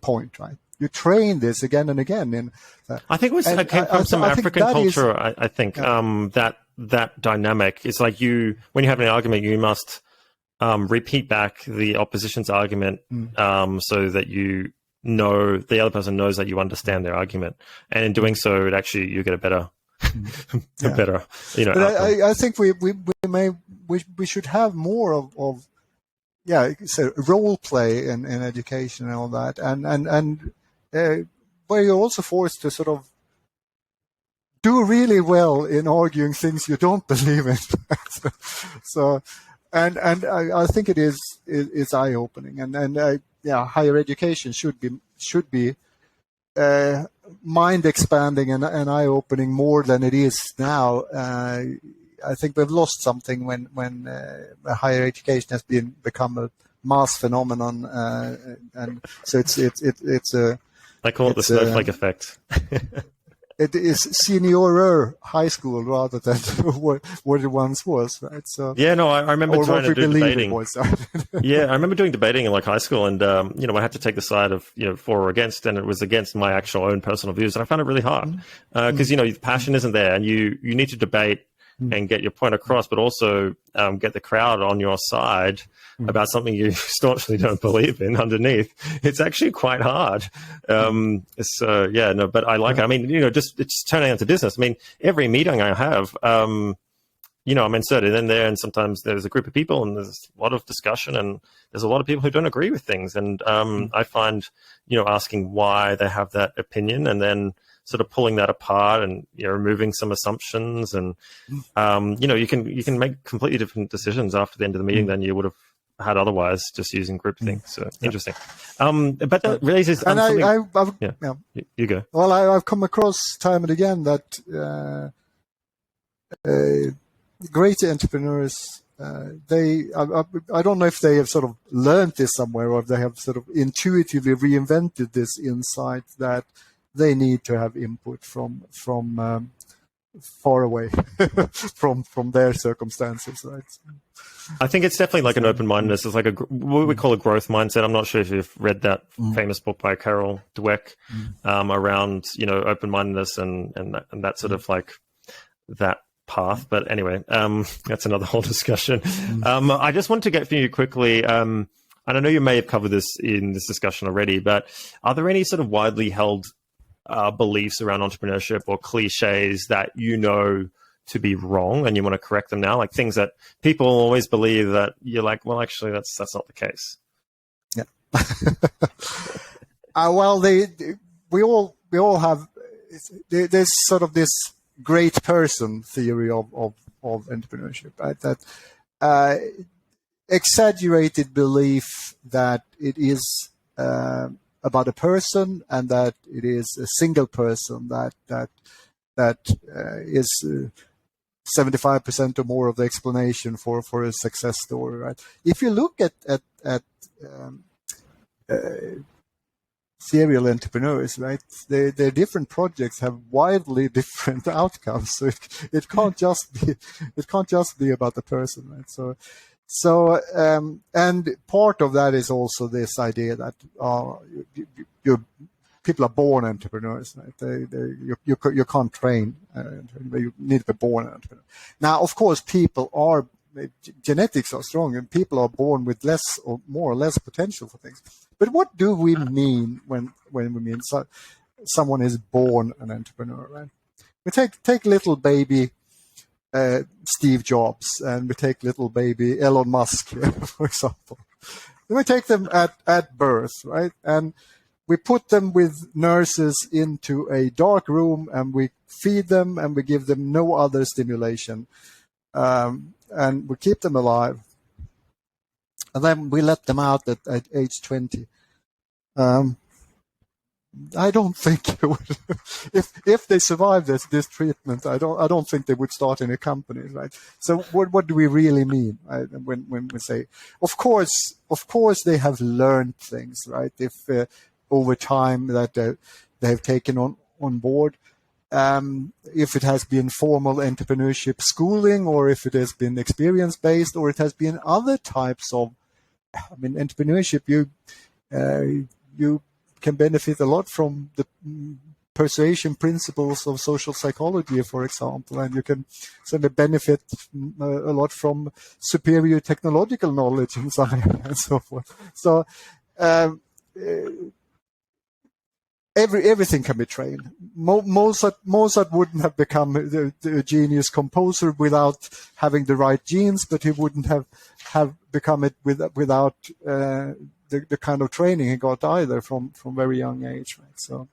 point, right? You train this again and again. I think it came from some African culture. I think that dynamic is like when you have an argument, you must repeat back the opposition's argument so that the other person knows that you understand their argument, and in doing so, you get a better, better. I think we should have more of so role play in education and all that, and where you're also forced to sort of do really well in arguing things you don't believe in. So, and I think it is eye-opening, and higher education should be mind-expanding and eye-opening more than it is now. I think we've lost something when higher education has become a mass phenomenon, and so it's a. I call it the snowflake effect. It is seniorer high school rather than what it once was, right? So I remember trying to do debating. I remember doing debating in like high school, and I had to take the side of for or against, and it was against my actual own personal views, and I found it really hard because passion isn't there, and you need to debate and get your point across, but also get the crowd on your side about something you staunchly don't believe in underneath. It's actually quite hard. But I like it. I mean, it's turning into business. I mean, every meeting I have, I'm inserted in there, and sometimes there's a group of people and there's a lot of discussion, and there's a lot of people who don't agree with things. And I find, asking why they have that opinion, and then sort of pulling that apart and removing some assumptions, and you can make completely different decisions after the end of the meeting than you would have had otherwise, just using groupthink. So interesting. But that raises you go. Well, I've come across time and again that great entrepreneurs I don't know if they have sort of learned this somewhere, or if they have sort of intuitively reinvented this insight that they need to have input from far away from their circumstances, right? I think it's definitely like an open-mindedness. It's like what we call a growth mindset. I'm not sure if you've read that famous book by Carol Dweck around, open-mindedness and that sort of like that path. But anyway, that's another whole discussion. I just want to get from you quickly, and I know you may have covered this in this discussion already, but are there any sort of widely held beliefs around entrepreneurship or cliches that to be wrong and you want to correct them now, like things that people always believe that you're like, well, actually that's not the case? Yeah. Well, we all have, there's sort of this great person theory of entrepreneurship, right? That exaggerated belief that it is about a person, and that it is a single person that is 75% or more of the explanation for a success story, right? If you look at serial entrepreneurs, right, their different projects have wildly different outcomes. So it can't just be about the person, right? So and part of that is also this idea that people are born entrepreneurs, right? You can't train, you need to be born an entrepreneur. Now, of course, genetics are strong, and people are born with less or more or less potential for things. But what do we mean when we mean someone is born an entrepreneur, right? We take little baby Steve Jobs, and we take little baby Elon Musk, for example. And we take them at birth, right? And we put them with nurses into a dark room, and we feed them, and we give them no other stimulation, and we keep them alive. And then we let them out at age 20. I don't think if they survive this treatment, I don't think they would start any companies, right? So what do we really mean, right? When we say, of course they have learned things, right? If over time that they have taken on board, if it has been formal entrepreneurship schooling, or if it has been experience based, or it has been other types of, entrepreneurship, you can benefit a lot from the persuasion principles of social psychology, for example, and you can certainly benefit a lot from superior technological knowledge and so forth. So everything can be trained. Mozart wouldn't have become a genius composer without having the right genes, but he wouldn't have become it without the kind of training he got either from very young age, right? So,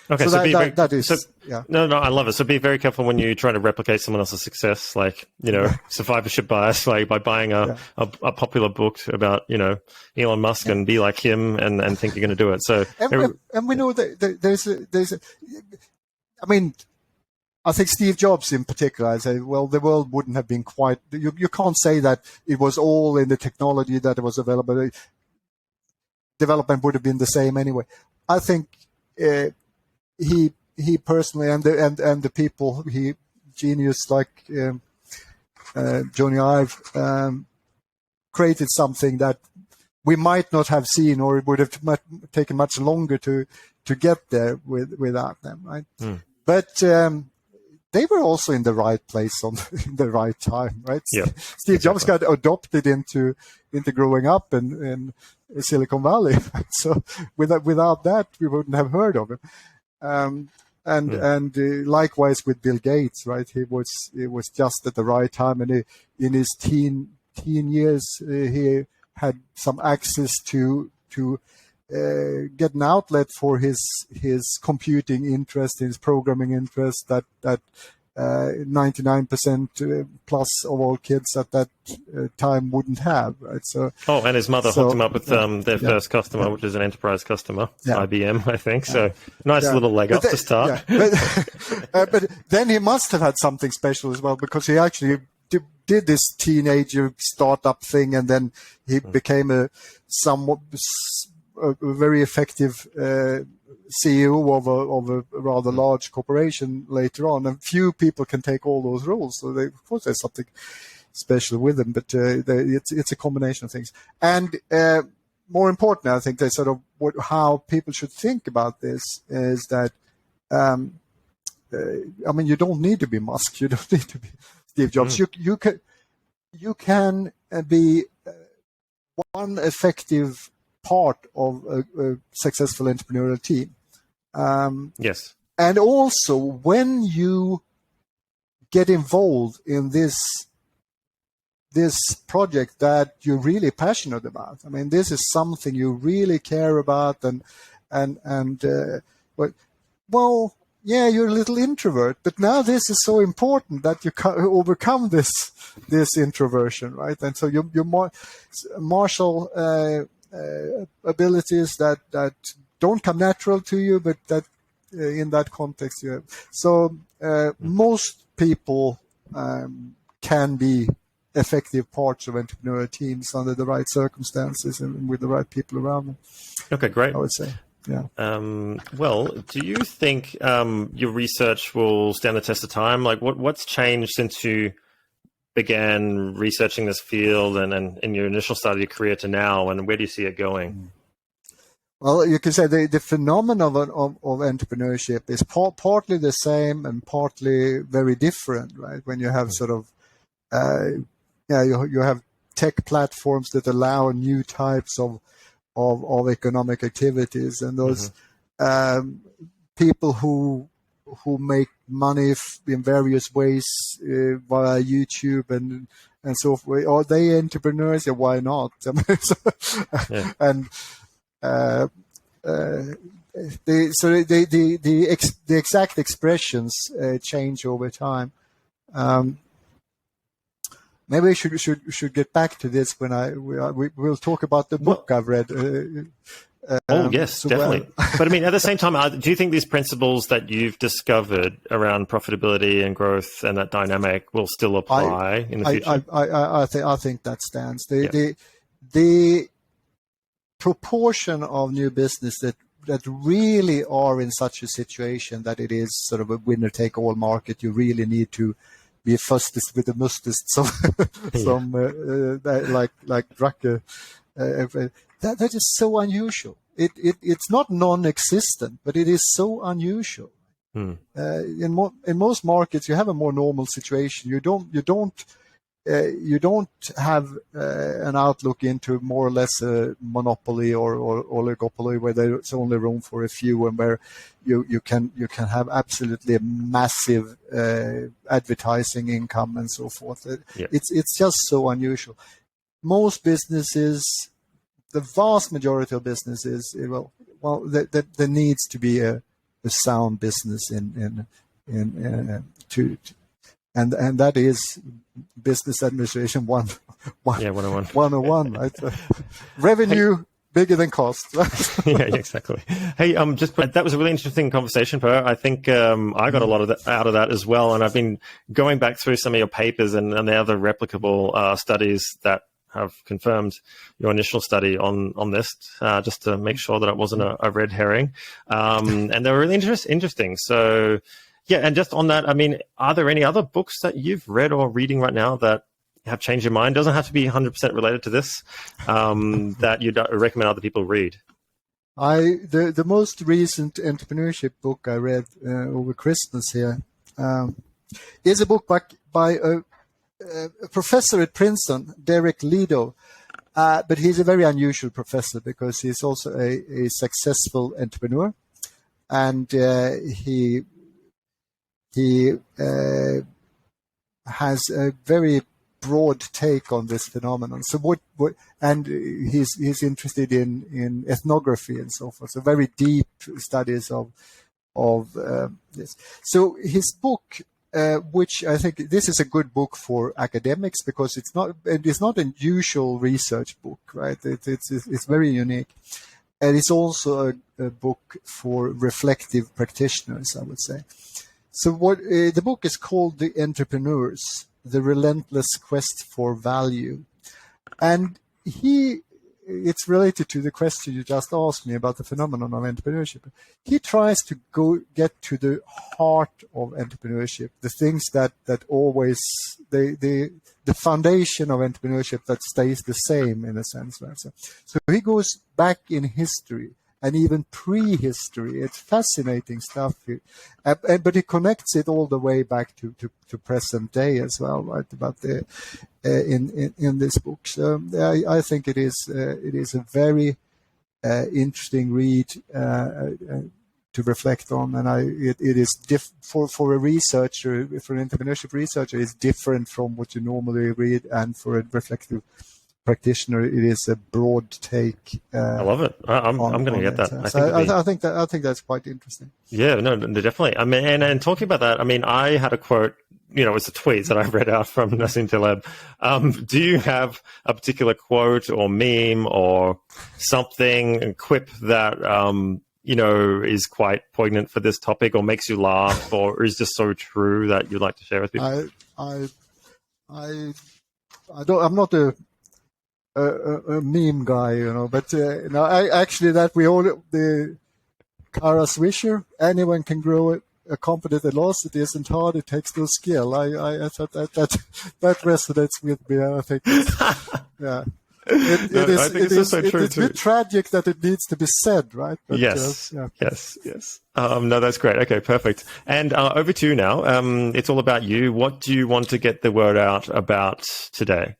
okay, so that is yeah. No, I love it. So be very careful when you try to replicate someone else's success, like survivorship bias, like by buying a popular book about Elon Musk and be like him and think you're going to do it. So and we know that there's I think Steve Jobs in particular, I say, well, the world wouldn't have been quite. You can't say that it was all in the technology that was available. Development would have been the same anyway. I think he personally and the people genius like Johnny Ive created something that we might not have seen, or it would have taken much longer to get there without them, right? But they were also in the right place in the right time, right? Yeah, Steve Jobs got adopted into growing up in Silicon Valley. So without that, we wouldn't have heard of him. And likewise with Bill Gates, right? He was just at the right time, and in his teen years, he had some access to get an outlet for his computing interest, his programming interest that 99% plus of all kids at that time wouldn't have, right? So and his mother hooked him up with their first customer, which is an enterprise customer, IBM, I think. So nice little leg up to start. But then he must have had something special as well, because he actually did this teenager startup thing, and then he became a very effective CEO of a rather large corporation later on. And few people can take all those roles. So of course there's something special with them, but it's a combination of things. And more importantly, I think that sort of how people should think about this is that, I mean, you don't need to be Musk. You don't need to be Steve Jobs. You can be one effective part of a successful entrepreneurial team. Yes. And also, when you get involved in this project that you're really passionate about, I mean, this is something you really care about, well, yeah, you're a little introvert, but now this is so important that you overcome this introversion, right? And so your martial abilities that don't come natural to you, but that in that context you have. So most people can be effective parts of entrepreneurial teams under the right circumstances and with the right people around them. Okay, great. I would say. Yeah. Well, do you think your research will stand the test of time? Like, what's changed since you began researching this field and in your initial start of your career to now, and where do you see it going? Well, you can say the phenomenon of entrepreneurship is partly the same and partly very different, right? When you have sort of, you have tech platforms that allow new types of economic activities, and those people who make money in various ways via YouTube and so forth. Are they entrepreneurs? Yeah, why not? I mean, and the exact expressions change over time. Maybe we should get back to this when we'll talk about the book I've read. Yes, definitely. But I mean, at the same time, do you think these principles that you've discovered around profitability and growth and that dynamic will still apply in the future? I think that stands. The proportion of new business that really are in such a situation that it is sort of a winner-take-all market, you really need to be fastest with the mustest, like Drucker. That is so unusual. It's not non-existent, but it is so unusual. In most markets, you have a more normal situation. You don't have an outlook into more or less a monopoly or oligopoly where there's only room for a few, and where you can have absolutely massive advertising income and so forth. It's just so unusual. Most businesses, the vast majority of businesses, there needs to be a sound business and that is business administration 101, right? Revenue bigger than cost. Yeah, exactly. Hey, that was a really interesting conversation, Per. I think I got a lot of out of that as well, and I've been going back through some of your papers and the other replicable studies that have confirmed your initial study on this, just to make sure that it wasn't a red herring, and they were really interesting. So. Yeah, and just on that, I mean, are there any other books that you've read or reading right now that have changed your mind? Doesn't have to be 100% related to this, that you'd recommend other people read? The most recent entrepreneurship book I read over Christmas here is a book by a professor at Princeton, Derek Lido. But he's a very unusual professor because he's also a successful entrepreneur, and he has a very broad take on this phenomenon. So and he's interested in ethnography and so forth. So very deep studies of this. So his book, which I think this is a good book for academics because it's not a usual research book, right? It's very unique. And it's also a book for reflective practitioners, I would say. So the book is called The Entrepreneurs, the relentless quest for value. And it's related to the question you just asked me about the phenomenon of entrepreneurship. He tries to get to the heart of entrepreneurship, the things that always, the foundation of entrepreneurship that stays the same in a sense. Right? So he goes back in history and even prehistory. It's fascinating stuff. But he connects it all the way back to present day as well, right? About the in this book. So I think it is a very interesting read to reflect on, and it is for a researcher, for an entrepreneurship researcher, it's different from what you normally read, and for a reflective practitioner, it is a broad take. I love it. I'm going to get that. I think that's quite interesting. Yeah, no, definitely. I mean, and talking about that, I mean, I had a quote. It's a tweet that I read out from Nassim Taleb. Do you have a particular quote or meme or something, a quip that is quite poignant for this topic, or makes you laugh, or is just so true that you'd like to share with people? I'm not a meme guy, but I actually the Kara Swisher, anyone can grow a competent velocity, isn't hard, it takes no skill. I thought that resonates with me. I think yeah. It's a bit tragic that it needs to be said, right? But, yes. No, that's great. Okay, perfect. And over to you now. It's all about you. What do you want to get the word out about today?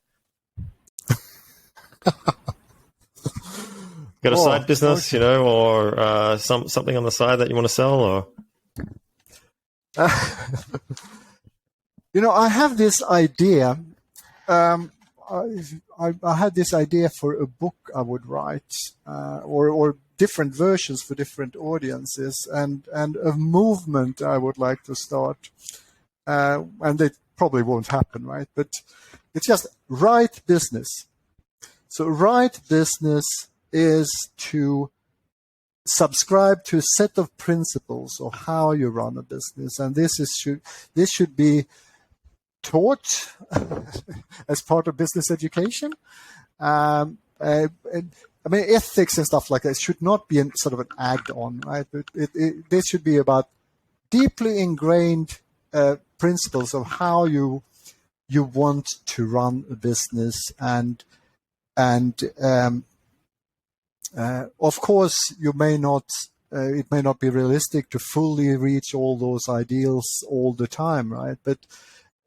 Got a side business, or something on the side that you want to sell, or? I have this idea. I had this idea for a book I would write, or different versions for different audiences, and a movement I would like to start. And it probably won't happen, right? But it's just right business. So right business is to subscribe to a set of principles of how you run a business, and this should be taught as part of business education. I mean, ethics and stuff like that should not be sort of an add-on, right? This should be about deeply ingrained principles of how you want to run a business, and of course, it may not be realistic to fully reach all those ideals all the time, right? But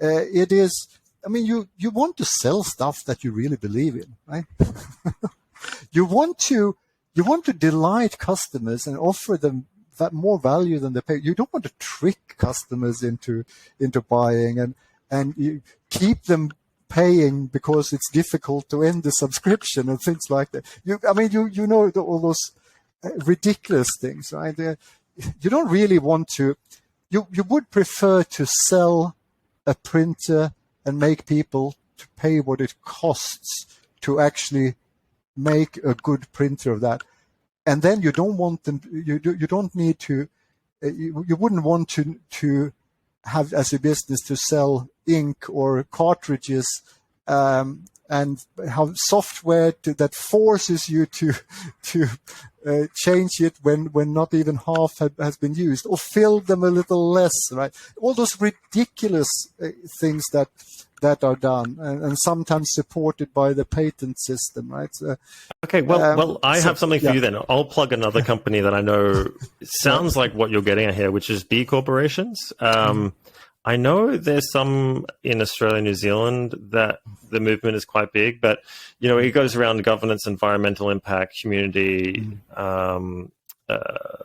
it is. I mean, you want to sell stuff that you really believe in, right? you want to delight customers and offer them that more value than they pay. You don't want to trick customers into buying and you keep them paying because it's difficult to end the subscription and things like that. All those ridiculous things, right? You don't really want to. You would prefer to sell a printer and make people to pay what it costs to actually make a good printer of that, and then you don't want them. You don't need to. You wouldn't want to have as a business to sell ink or cartridges and have software that forces you to change it when not even half has been used, or fill them a little less, right? All those ridiculous things that are done, and sometimes supported by the patent system, right? So, okay, I have something for you then. I'll plug another company that I know sounds like what you're getting at here, which is B corporations. I know there's some in Australia and New Zealand that the movement is quite big, but it goes around governance, environmental impact, community,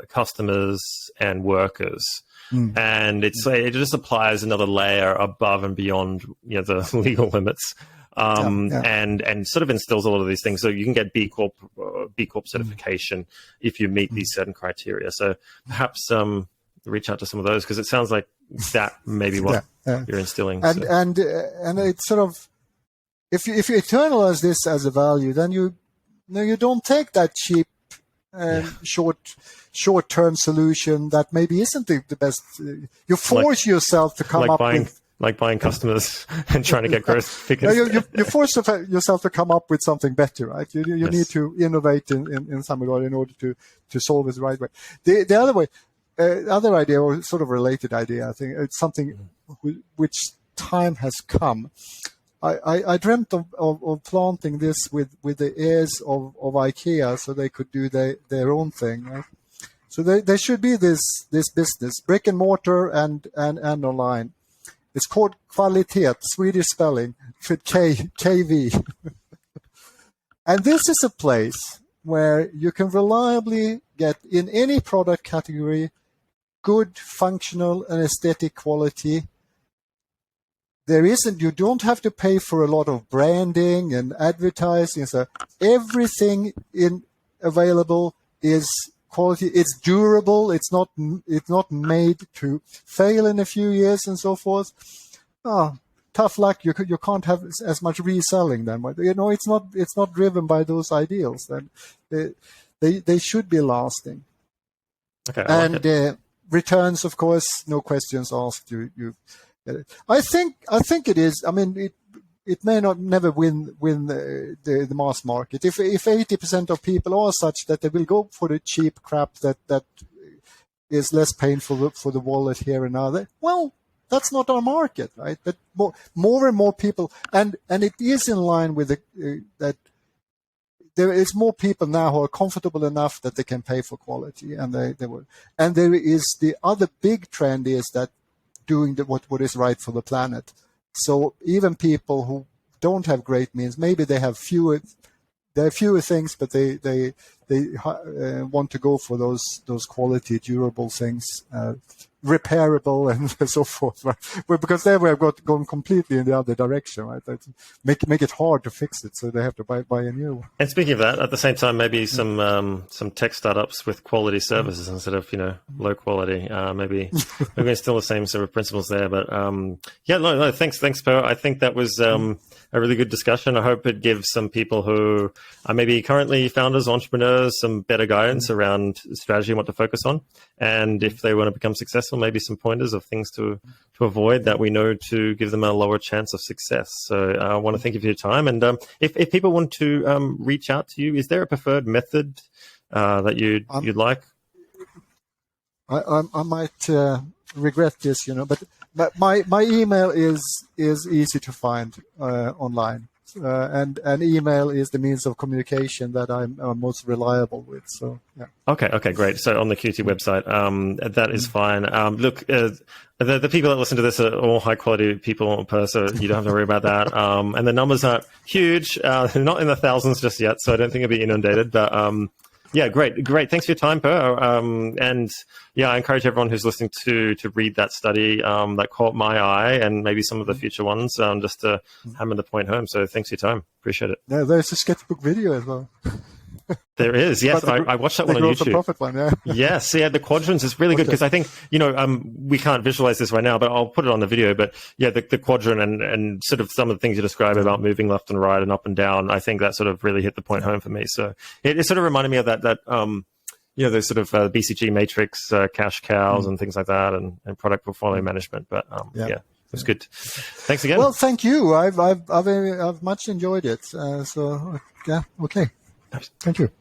customers, and workers. And it just applies another layer above and beyond the legal limits, and sort of instills a lot of these things. So you can get B Corp certification if you meet these certain criteria. So perhaps reach out to some of those, because it sounds like that may be what you're instilling. And it's sort of, if you internalize this as a value, then you don't take that cheap short-term solution that maybe isn't the best. You force yourself to come up with like buying customers and trying to get growth figures. You force yourself to come up with something better, right? You Yes. need to innovate in some regard in order to solve it the right way. The other way, other idea, or sort of related idea, I think it's something which time has come. I dreamt of planting this with the heirs of IKEA, so they could do their own thing. Right? So there should be this business, brick and mortar and online. It's called Kvalitet, Swedish spelling, with KV. And this is a place where you can reliably get, in any product category, good functional and aesthetic quality. You don't have to pay for a lot of branding and advertising. So everything available is quality. It's durable. It's not made to fail in a few years and so forth. Oh, tough luck. You can't have as much reselling then. It's not driven by those ideals. Then they should be lasting. Okay. And returns, of course, no questions asked. I think it is. I mean, it may never win the mass market. If 80% of people are such that they will go for the cheap crap that is less painful for the wallet here and now, well, that's not our market, right? But more and more people, and it is in line with that there is more people now who are comfortable enough that they can pay for quality, and they will. And there is the other big trend is that doing what is right for the planet. So even people who don't have great means, maybe they have fewer things, but they want to go for those quality, durable things, repairable and so forth. Right? Well, because there we have gone completely in the other direction, right? Make it hard to fix it, so they have to buy a new one. And speaking of that, at the same time, maybe some tech startups with quality services instead of low quality. Maybe still the same sort of principles there. But no, thanks, Per. I think that was a really good discussion. I hope it gives some people who are maybe currently founders, entrepreneurs, some better guidance around strategy and what to focus on. And if they want to become successful, maybe some pointers of things to avoid that we know to give them a lower chance of success. So I want to thank you for your time. And if people want to reach out to you, is there a preferred method that you'd like? I might regret this, but my email is easy to find online, and email is the means of communication that I'm most reliable with. So yeah. Okay, great. So on the QT website, that is fine. Look, the people that listen to this are all high quality people, so you don't have to worry about that. And the numbers aren't huge, not in the thousands just yet, so I don't think it'll be inundated. But yeah, great. Thanks for your time, Per. And yeah, I encourage everyone who's listening to read that study that caught my eye, and maybe some of the future ones, just to hammer the point home. So thanks for your time. Appreciate it. Yeah, there's a sketchbook video as well. There is, yes. I watched that one on YouTube. The profit one, yeah. Yes, yeah, the quadrants is really good because I think, we can't visualize this right now, but I'll put it on the video. But yeah, the quadrant and sort of some of the things you describe about moving left and right and up and down, I think that sort of really hit the point home for me. So it sort of reminded me of that those sort of BCG matrix, cash cows and things like that, and product portfolio management. But yeah, it was good. Thanks again. Well, thank you. I've much enjoyed it. So yeah, okay. Thank you.